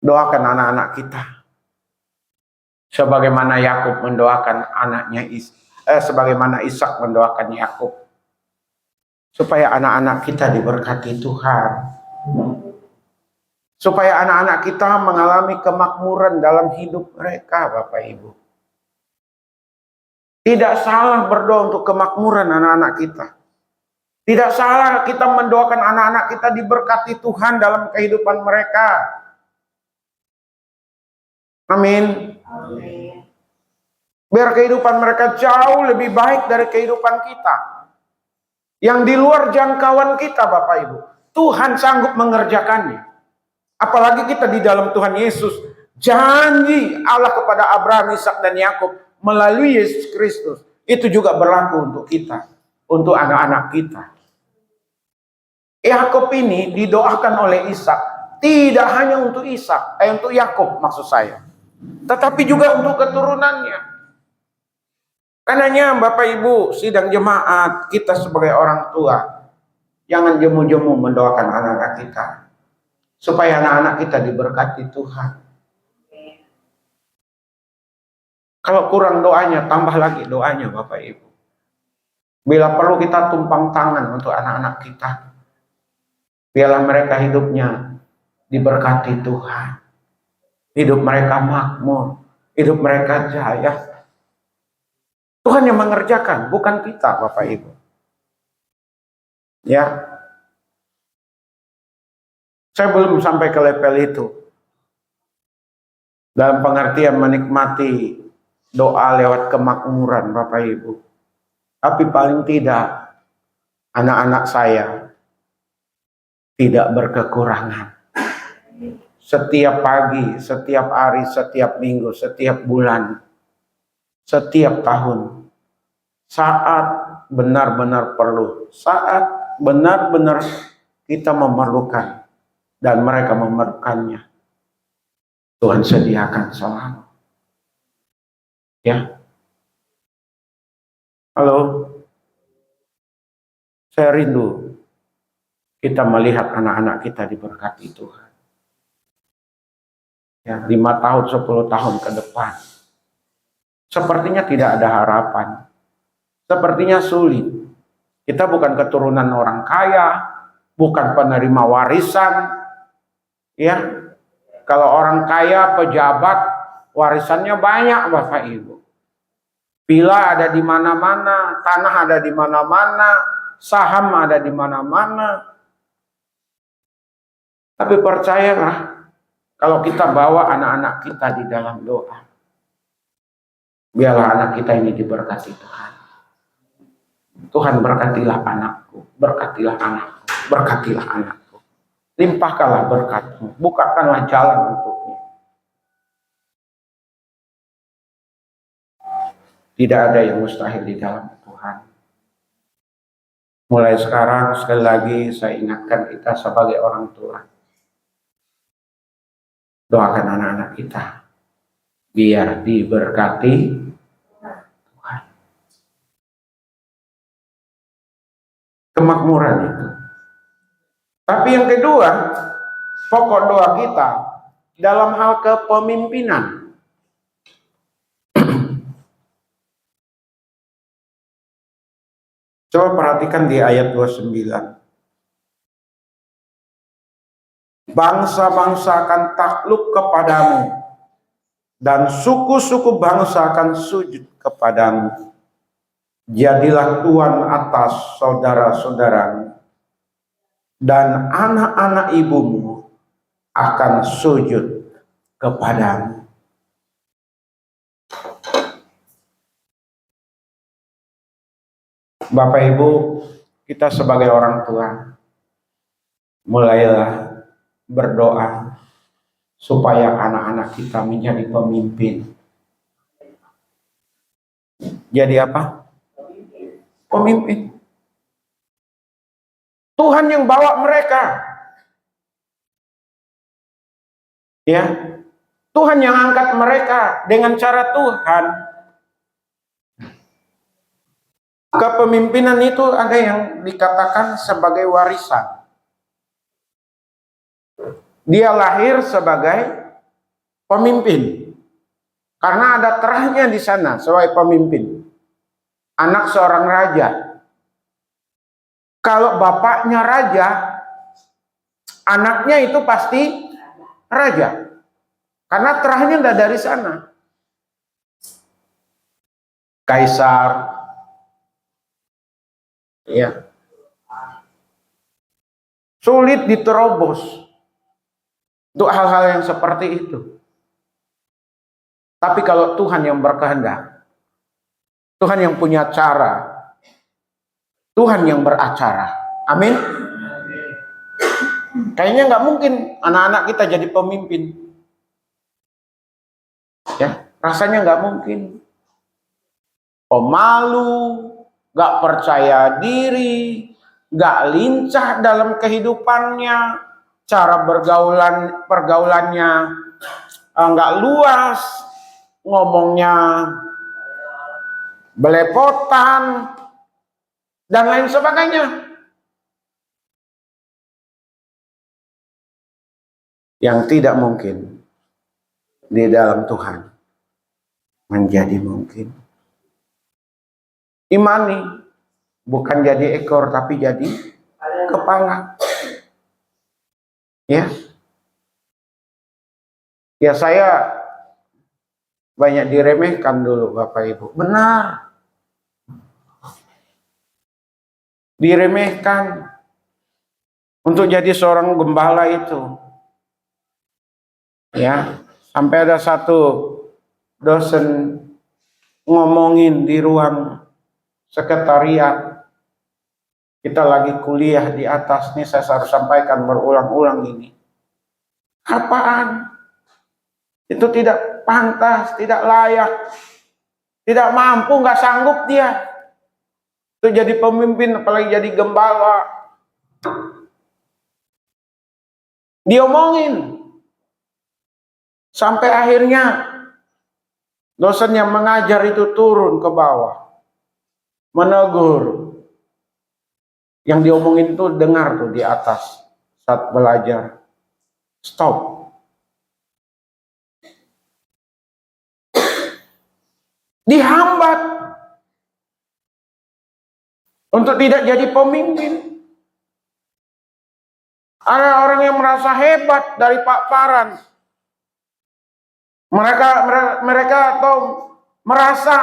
S1: doakan anak-anak kita sebagaimana Yakub mendoakan anaknya sebagaimana Ishak mendoakan Yakub, supaya anak-anak kita diberkati Tuhan, supaya anak-anak kita mengalami kemakmuran dalam hidup mereka. Bapak Ibu, tidak salah berdoa untuk kemakmuran anak-anak kita. Tidak salah kita mendoakan anak-anak kita diberkati Tuhan dalam kehidupan mereka. Amin. Biar kehidupan mereka jauh lebih baik dari kehidupan kita, yang di luar jangkauan kita, Bapak Ibu. Tuhan sanggup mengerjakannya. Apalagi kita di dalam Tuhan Yesus. Janji Allah kepada Abraham, Ishak dan Yakub melalui Yesus Kristus itu juga berlaku untuk kita, untuk anak-anak kita. Yakub ini didoakan oleh Ishak, tidak hanya untuk untuk Yakub maksud saya, tetapi juga untuk keturunannya. Karenanya Bapak Ibu sidang jemaat, kita sebagai orang tua jangan jemu-jemu mendoakan anak-anak kita. supaya anak-anak kita diberkati Tuhan. Kalau kurang doanya, tambah lagi doanya Bapak Ibu. Bila perlu kita tumpang tangan untuk anak-anak kita. Biarlah mereka hidupnya diberkati Tuhan. Hidup mereka makmur, hidup mereka jaya. Tuhan yang mengerjakan, bukan kita Bapak Ibu. Ya. Saya belum sampai ke level itu. Dalam pengertian menikmati doa lewat kemakmuran Bapak Ibu. Tapi paling tidak anak-anak saya tidak berkekurangan. Setiap pagi, setiap hari, setiap minggu, setiap bulan, setiap tahun. Saat benar-benar perlu, saat benar-benar kita memerlukan dan mereka memerlukannya, Tuhan sediakan selalu. Ya. Halo. Saya rindu kita melihat anak-anak kita diberkati Tuhan. Ya, 5 tahun, 10 tahun ke depan. Sepertinya tidak ada harapan. Sepertinya sulit. Kita bukan keturunan orang kaya, bukan penerima warisan. Ya. Kalau orang kaya, pejabat, warisannya banyak Bapak Ibu. Villa ada di mana-mana, tanah ada di mana-mana, saham ada di mana-mana. Tapi percayalah, kalau kita bawa anak-anak kita di dalam doa, biarlah anak kita ini diberkati Tuhan. Tuhan berkatilah anakku, berkatilah anakku, berkatilah anakku. Limpahkanlah berkat-Mu, bukakanlah jalan untuknya. Tidak ada yang mustahil di dalam Tuhan. Mulai sekarang, sekali lagi saya ingatkan kita sebagai orang tua. Doakan anak-anak kita, biar diberkati Tuhan. Kemakmuran itu. Tapi yang kedua, pokok doa kita dalam hal kepemimpinan. Coba perhatikan di ayat 29. Bangsa-bangsa akan takluk kepadamu, dan suku-suku bangsa akan sujud kepadamu. Jadilah Tuhan atas saudara-saudaramu, dan anak-anak ibumu akan sujud kepadamu. Bapak Ibu, kita sebagai orang tua, mulailah berdoa supaya anak-anak kita menjadi pemimpin. Jadi apa? Pemimpin. Tuhan yang bawa mereka. Ya. Tuhan yang angkat mereka dengan cara Tuhan. Kepemimpinan itu ada yang dikatakan sebagai warisan. Dia lahir sebagai pemimpin. Karena ada terahnya di sana sebagai pemimpin. Anak seorang raja. Kalau bapaknya raja, anaknya itu pasti raja. Karena terahnya tidak dari sana. Kaisar. Ya. Sulit diterobos. Untuk hal-hal yang seperti itu. Tapi kalau Tuhan yang berkehendak, Tuhan yang punya cara, Tuhan yang beracara. Amin. Kayaknya nggak mungkin anak-anak kita jadi pemimpin. Ya, rasanya nggak mungkin. Pemalu, nggak percaya diri, nggak lincah dalam kehidupannya. Cara pergaulannya nggak luas, ngomongnya belepotan, dan lain sebagainya. yang tidak mungkin di dalam Tuhan menjadi mungkin. Imani, bukan jadi ekor tapi jadi kepala. Ya. Ya, saya banyak diremehkan dulu Bapak Ibu. Benar. Diremehkan. Untuk jadi seorang gembala itu. Ya, sampai ada satu dosen ngomongin di ruang sekretariat. Kita lagi kuliah di atas nih, saya harus sampaikan berulang-ulang ini. Apaan? Itu tidak pantas, tidak layak, tidak mampu, nggak sanggup dia. Itu jadi pemimpin, apalagi jadi gembala. Diomongin. Sampai akhirnya dosen yang mengajar itu turun ke bawah. Menegur. Yang diomongin tuh dengar tuh di atas saat belajar. Stop. Dihambat untuk tidak jadi pemimpin. Ada orang yang merasa hebat dari paparan. Mereka atau merasa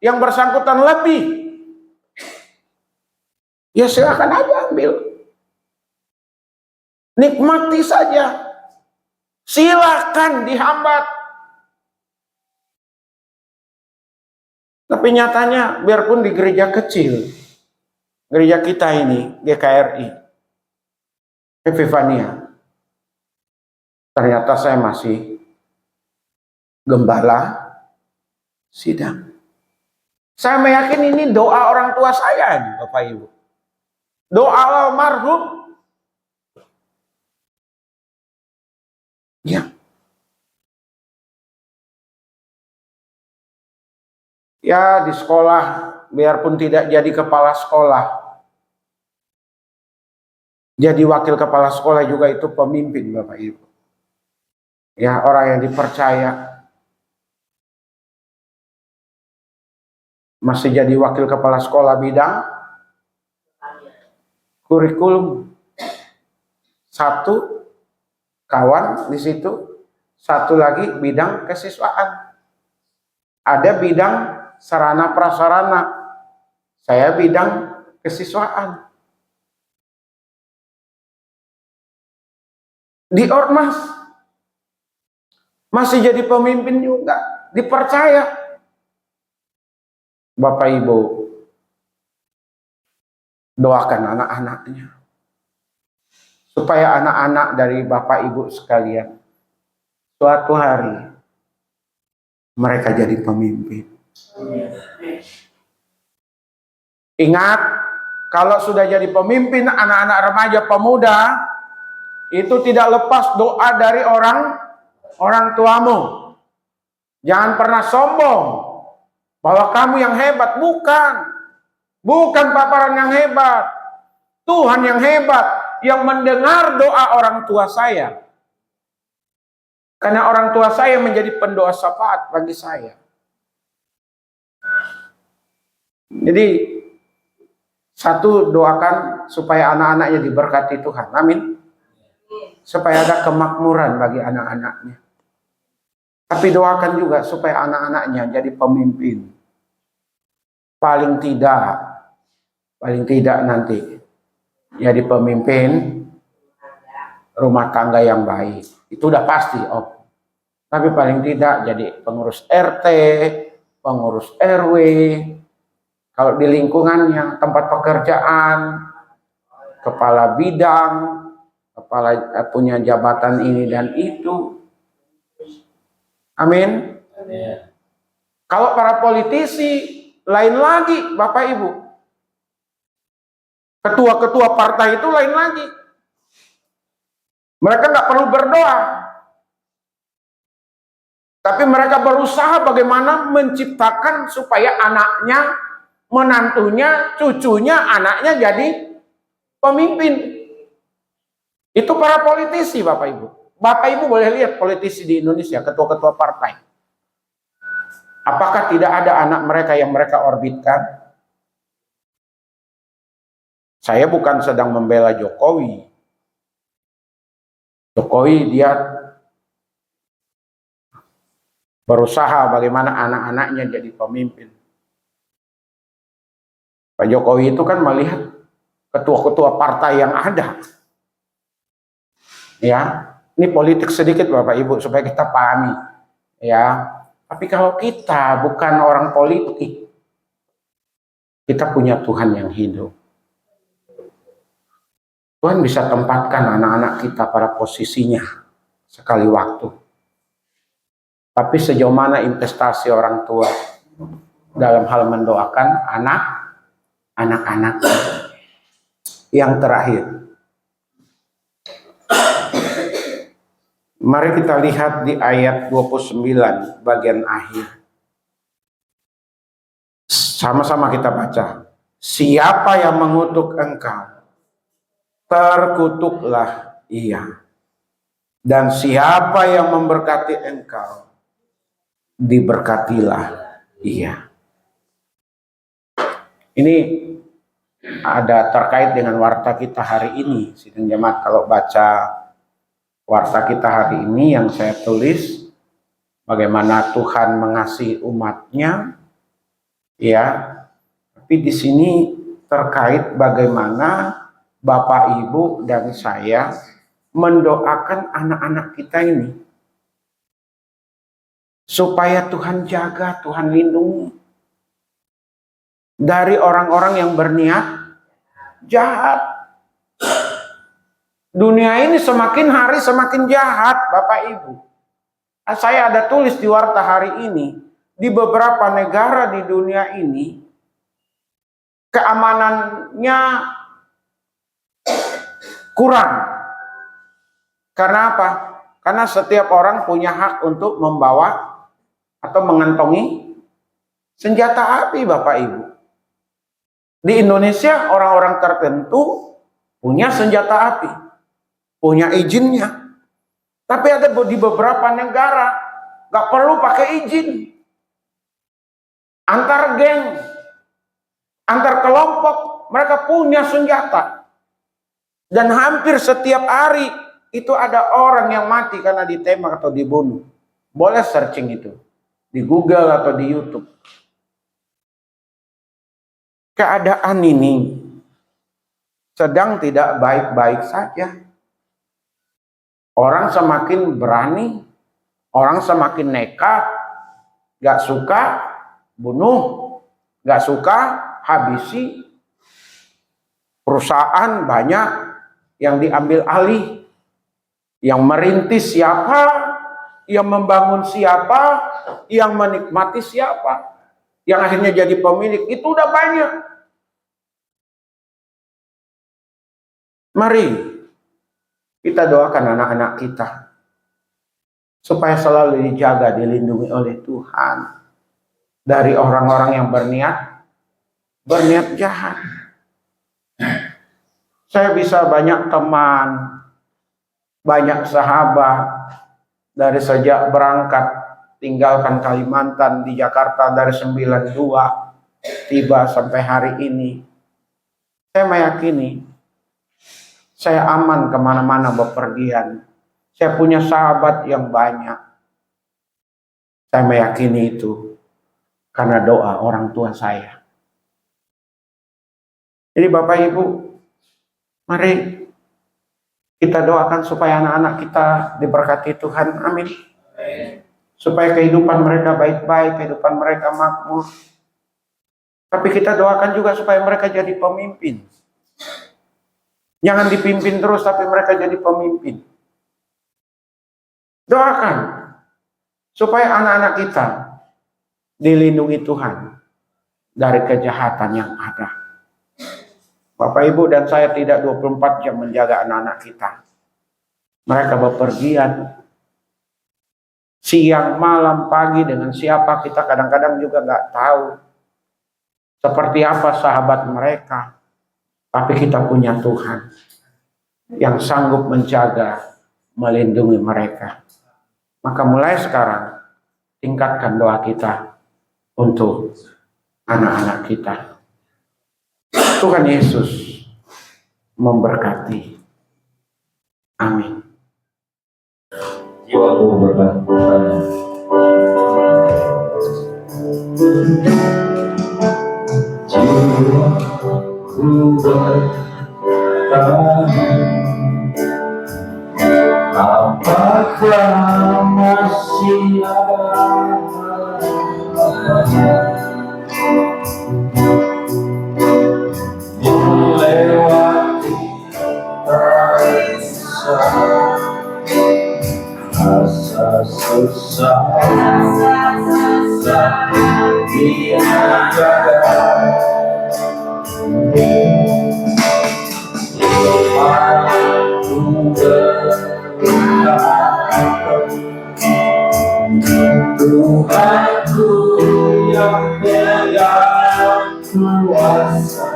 S1: yang bersangkutan lebih. Ya silakan aja ambil. Nikmati saja. Silakan dihambat. Tapi nyatanya biarpun di gereja kecil, gereja kita ini, GKRI, Epifania, ternyata saya masih gembala sidang. Saya meyakini ini doa orang tua saya, Bapak Ibu. Doa almarhum. Ya. Ya, di sekolah, biarpun tidak jadi kepala sekolah, jadi wakil kepala sekolah juga itu pemimpin, Bapak Ibu. Ya, orang yang dipercaya. Masih jadi wakil kepala sekolah bidang kurikulum. Satu kawan di situ, satu lagi bidang kesiswaan. Ada bidang sarana prasarana, saya bidang kesiswaan. Di ormas masih jadi pemimpin juga, dipercaya. Bapak Ibu, doakan anak-anaknya supaya anak-anak dari Bapak Ibu sekalian suatu hari mereka jadi pemimpin. Ingat, kalau sudah jadi pemimpin, anak-anak remaja pemuda itu tidak lepas doa dari orang tuamu. Jangan pernah sombong bahwa kamu yang hebat. Bukan paparan yang hebat, Tuhan yang hebat yang mendengar doa orang tua saya. Karena orang tua saya menjadi pendoa syafaat bagi saya. Jadi satu, doakan supaya anak-anaknya diberkati Tuhan. Amin. Supaya ada kemakmuran bagi anak-anaknya. Tapi doakan juga supaya anak-anaknya jadi pemimpin. Paling tidak nanti jadi pemimpin rumah tangga yang baik. Itu udah pasti, Om. Tapi paling tidak jadi pengurus RT, pengurus RW, kalau di lingkungannya, tempat pekerjaan, kepala bidang, kepala punya jabatan ini dan itu. Amin. Kalau para politisi, lain lagi, Bapak Ibu. Ketua-ketua partai itu lain lagi. Mereka nggak perlu berdoa. Tapi mereka berusaha bagaimana menciptakan supaya anaknya, menantunya, cucunya, anaknya jadi pemimpin. Itu para politisi, Bapak Ibu. Bapak Ibu boleh lihat politisi di Indonesia, ketua-ketua partai. Apakah tidak ada anak mereka yang mereka orbitkan? Saya bukan sedang membela Jokowi. Jokowi dia berusaha bagaimana anak-anaknya jadi pemimpin. Pak Jokowi itu kan melihat ketua-ketua partai yang ada. Ya, ini politik sedikit Bapak Ibu supaya kita pahami. Ya, tapi kalau kita bukan orang politik, kita punya Tuhan yang hidup. Tuhan bisa tempatkan anak-anak kita pada posisinya sekali waktu. Tapi sejauh mana investasi orang tua dalam hal mendoakan anak-anak. Yang terakhir, mari kita lihat di ayat 29 bagian akhir. Sama-sama kita baca. Siapa yang mengutuk engkau, terkutuklah ia. Dan siapa yang memberkati engkau, diberkatilah ia. Ini ada terkait dengan warta kita hari ini. Sidang jemaat, kalau baca warta kita hari ini yang saya tulis, bagaimana Tuhan mengasihi umatnya, ya. Tapi di sini terkait bagaimana Bapak Ibu dan saya mendoakan anak-anak kita ini supaya Tuhan jaga, Tuhan lindungi dari orang-orang yang berniat jahat. Dunia ini semakin hari semakin jahat, Bapak Ibu. Saya ada tulis di warta hari ini, di beberapa negara di dunia ini keamanannya kurang. Karena apa? Karena setiap orang punya hak untuk membawa atau mengantongi senjata api, Bapak Ibu. Di Indonesia orang-orang tertentu punya senjata api, punya izinnya. Tapi ada di beberapa negara gak perlu pakai izin. Antar geng, antar kelompok mereka punya senjata. Dan hampir setiap hari itu ada orang yang mati karena ditembak atau dibunuh. Boleh searching itu di Google atau di YouTube. Keadaan ini sedang tidak baik-baik saja. Orang semakin berani, orang semakin nekat, gak suka bunuh, gak suka habisi. Perusahaan banyak yang diambil alih, yang merintis siapa, yang membangun siapa, yang menikmati siapa, yang akhirnya jadi pemilik, itu udah banyak. Mari kita doakan anak-anak kita supaya selalu dijaga, dilindungi oleh Tuhan dari orang-orang yang berniat jahat. Saya bisa banyak teman, banyak sahabat dari sejak berangkat tinggalkan Kalimantan di Jakarta dari 92 tiba sampai hari ini. Saya meyakini saya aman kemana-mana bepergian. Saya punya sahabat yang banyak. Saya meyakini itu karena doa orang tua saya. Jadi Bapak Ibu, mari kita doakan supaya anak-anak kita diberkati Tuhan. Amin. Supaya kehidupan mereka baik-baik, kehidupan mereka makmur. Tapi kita doakan juga supaya mereka jadi pemimpin. Jangan dipimpin terus, tapi mereka jadi pemimpin. Doakan supaya anak-anak kita dilindungi Tuhan dari kejahatan yang ada. Bapak Ibu dan saya tidak 24 jam menjaga anak-anak kita. Mereka bepergian siang, malam, pagi dengan siapa kita kadang-kadang juga nggak tahu seperti apa sahabat mereka. Tapi kita punya Tuhan yang sanggup menjaga, melindungi mereka. Maka mulai sekarang tingkatkan doa kita untuk anak-anak kita. Tuhan Yesus memberkati. Amin.
S2: Jiwaku berkata jiwaku berkata, apakah masih ada melewati rasa susah dia jaga aku Tuhanku yang pegang kuasa,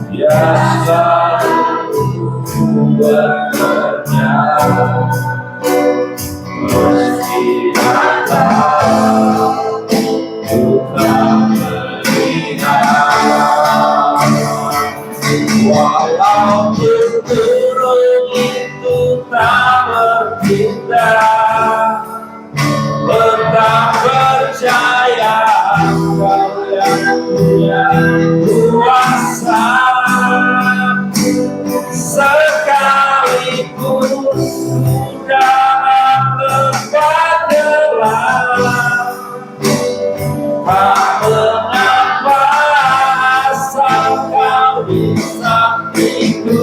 S2: Dia selalu bekerja meski datang bukan melihat. Walau burung itu tak bertindak, tetap percaya Kau yang punya kuasa. Sekalipun sudah lebat lelah, tak mengapa asal Kau di sampingku.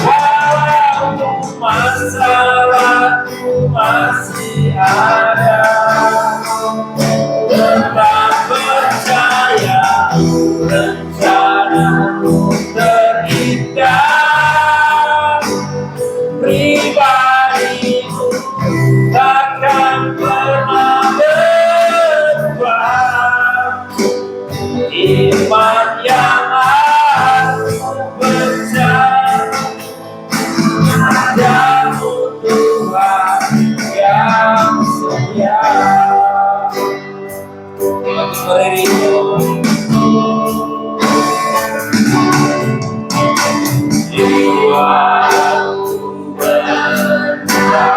S2: Walaupun masalahku masih ada, tetap percaya rencanamu terindah. Pribadimu takkan pernah berubah. Iman yang aku percaya padamu Tuhan yang setia. Jiwaku bertanya,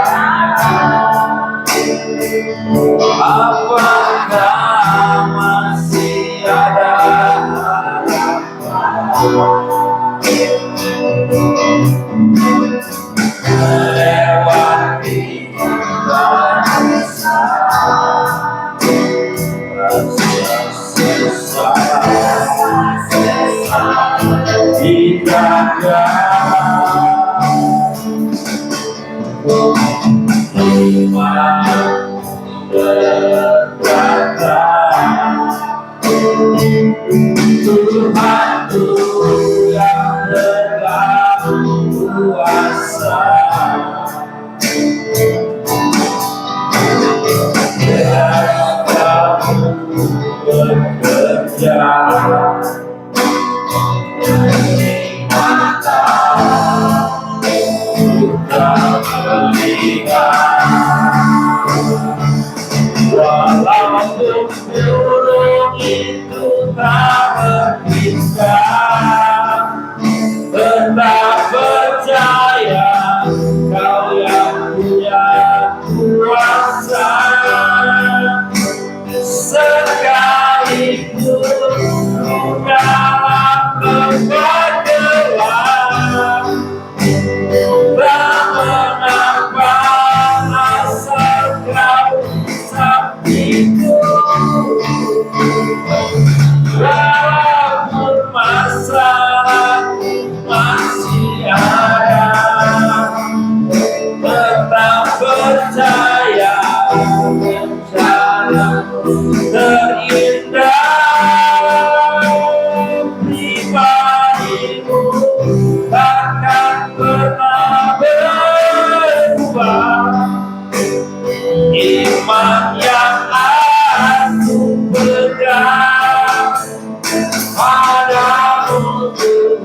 S2: apakah masih ada melewati rasa susah di dada. Iman berkata, Tuhanku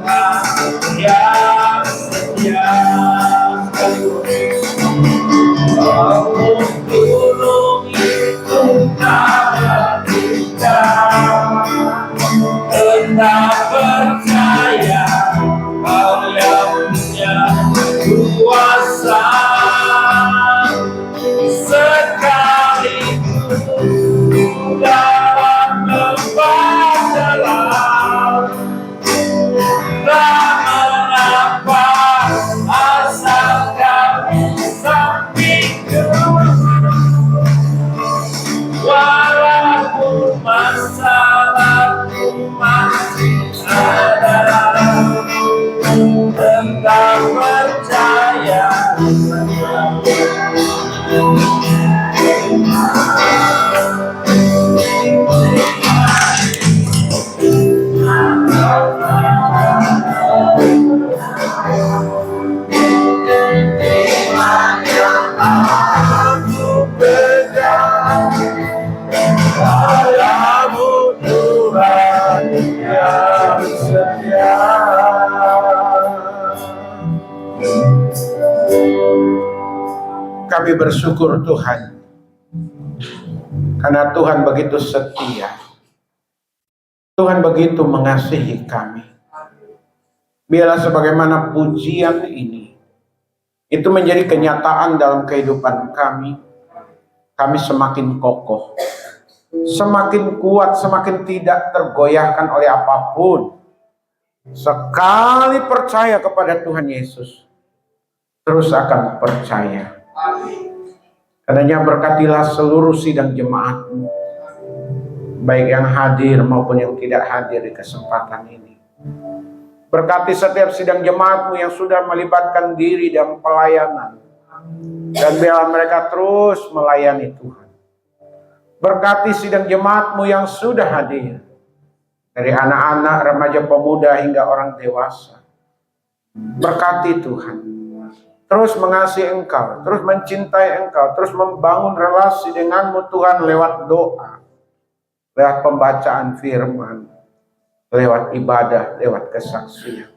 S3: Tuhan yang setia. Bangun gunung itu tak kita, tetap percaya Kau yang punya kuasa. Sekalipun dalam lembah dalam, tak mengapa asal Kau sampingku. Walaupun masalahku masih ada, tetap percaya. Aku pegang padamu Tuhan yang setia.
S1: Kami bersyukur Tuhan, karena Tuhan begitu setia. Tuhan begitu mengasihi kami. Biarlah sebagaimana pujian ini, itu menjadi kenyataan dalam kehidupan kami. Kami semakin kokoh, semakin kuat, semakin tidak tergoyahkan oleh apapun. Sekali percaya kepada Tuhan Yesus, terus akan percaya. Karenanya berkatilah seluruh sidang jemaat-Mu, baik yang hadir maupun yang tidak hadir di kesempatan ini. Berkati setiap sidang jemaat-Mu yang sudah melibatkan diri dalam pelayanan, dan biarlah mereka terus melayani Tuhan. Berkati sidang jemaat-Mu yang sudah hadir, dari anak-anak, remaja, pemuda hingga orang dewasa. Berkati Tuhan, terus mengasihi Engkau, terus mencintai Engkau, terus membangun relasi dengan-Mu Tuhan lewat doa, lewat pembacaan firman, lewat ibadah, lewat kesaksian.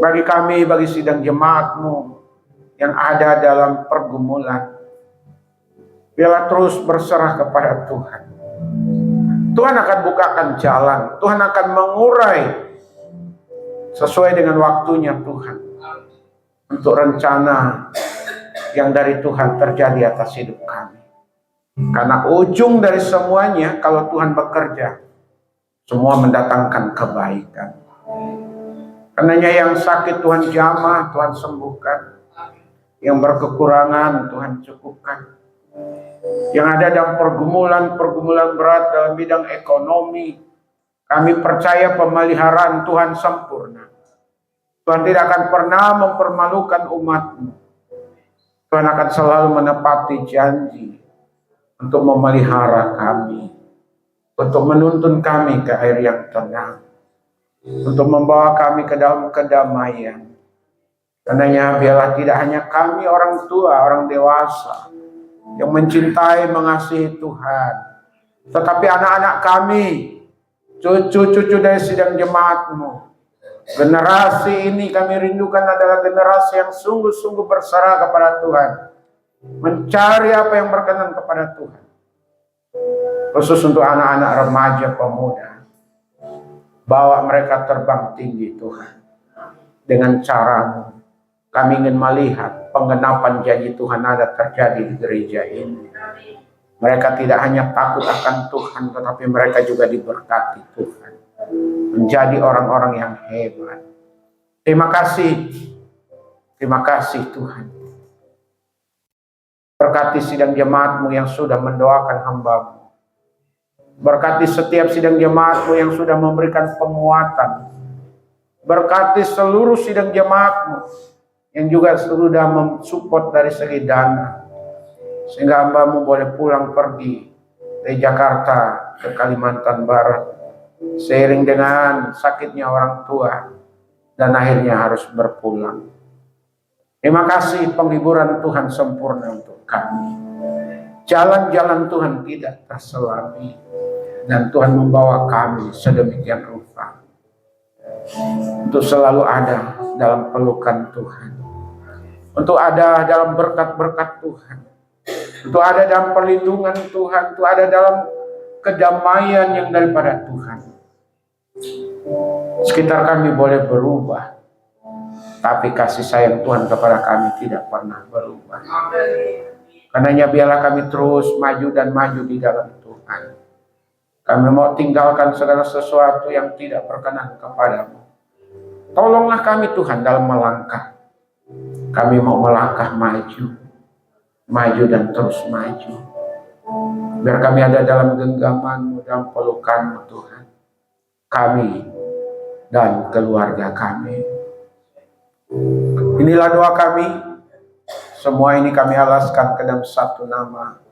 S1: Bagi kami, bagi sidang jemaat-Mu yang ada dalam pergumulan, biarlah terus berserah kepada Tuhan. Tuhan akan bukakan jalan, Tuhan akan mengurai sesuai dengan waktunya Tuhan, untuk rencana yang dari Tuhan terjadi atas hidup kami. Karena ujung dari semuanya, kalau Tuhan bekerja, semua mendatangkan kebaikan. Karenanya yang sakit Tuhan jamah, Tuhan sembuhkan. Yang berkekurangan Tuhan cukupkan. Yang ada dalam pergumulan berat dalam bidang ekonomi, kami percaya pemeliharaan Tuhan sempurna. Tuhan tidak akan pernah mempermalukan umat-Mu. Tuhan akan selalu menepati janji untuk memelihara kami, untuk menuntun kami ke air yang tenang, untuk membawa kami ke dalam kedamaian. Karenanya biarlah tidak hanya kami orang tua, orang dewasa yang mencintai, mengasihi Tuhan, tetapi anak-anak kami, cucu-cucu dari sidang jemaat-Mu. Generasi ini kami rindukan adalah generasi yang sungguh-sungguh berserah kepada Tuhan, mencari apa yang berkenan kepada Tuhan. Khusus untuk anak-anak remaja pemuda, bawa mereka terbang tinggi Tuhan. Dengan cara-Mu kami ingin melihat penggenapan janji Tuhan ada terjadi di gereja ini. Mereka tidak hanya takut akan Tuhan, tetapi mereka juga diberkati Tuhan, menjadi orang-orang yang hebat. Terima kasih Tuhan. Berkati sidang jemaat-Mu yang sudah mendoakan hamba-Mu. Berkati setiap sidang jemaat-Mu yang sudah memberikan penguatan. Berkati seluruh sidang jemaat-Mu yang juga sudah mensupport dari segi dana, sehingga hamba-Mu boleh pulang pergi dari Jakarta ke Kalimantan Barat, seiring dengan sakitnya orang tua, dan akhirnya harus berpulang. Terima kasih, penghiburan Tuhan sempurna untuk kami. Jalan-jalan Tuhan tidak terselami, dan Tuhan membawa kami sedemikian rupa. untuk selalu ada dalam pelukan Tuhan, untuk ada dalam berkat-berkat Tuhan, untuk ada dalam perlindungan Tuhan, untuk ada dalam kedamaian yang daripada Tuhan. Sekitar kami boleh berubah, tapi kasih sayang Tuhan kepada kami tidak pernah berubah. Karenanya biarlah kami terus maju dan maju di dalam Tuhan. Kami mau tinggalkan segala sesuatu yang tidak berkenan kepadamu. Tolonglah kami Tuhan dalam melangkah. Kami mau melangkah maju. Maju dan terus maju. Biar kami ada dalam genggaman-Mu, dalam pelukan-Mu Tuhan. Kami dan keluarga kami. Inilah doa kami. Semua ini kami alaskan ke dalam satu nama.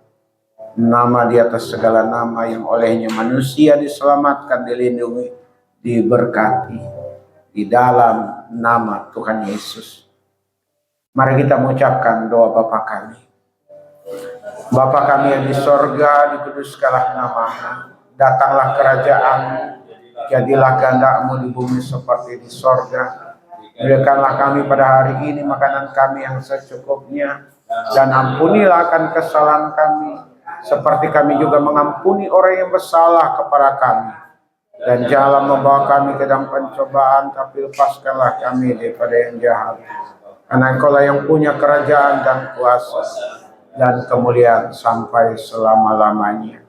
S1: Nama di atas segala nama yang olehnya manusia diselamatkan, dilindungi, diberkati. Di dalam nama Tuhan Yesus. Mari kita mengucapkan doa Bapa kami. Bapa kami yang di sorga, dikuduskanlah nama-Mu. Datanglah kerajaan-Mu. Jadilah kehendak-Mu di bumi seperti di sorga. Berikanlah kami pada hari ini makanan kami yang secukupnya. Dan ampunilah akan kesalahan kami, seperti kami juga mengampuni orang yang bersalah kepada kami. Dan janganlah membawa kami ke dalam pencobaan, tapi lepaskanlah kami daripada yang jahat. Karena Engkau-lah yang punya kerajaan dan kuasa dan kemuliaan sampai selama-lamanya.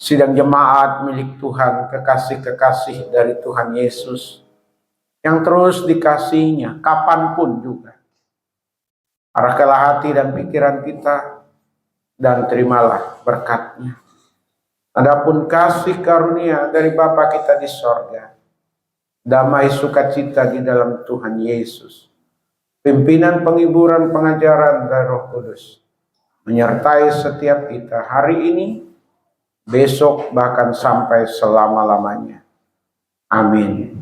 S1: Sidang jemaat milik Tuhan, kekasih-kekasih dari Tuhan Yesus, yang terus dikasihinya kapanpun juga. Arahkanlah hati dan pikiran kita, dan terimalah berkat-Nya. Adapun kasih karunia dari Bapa kita di sorga, damai sukacita di dalam Tuhan Yesus, pimpinan penghiburan pengajaran dari Roh Kudus, menyertai setiap kita hari ini, besok, bahkan sampai selama-lamanya. Amin.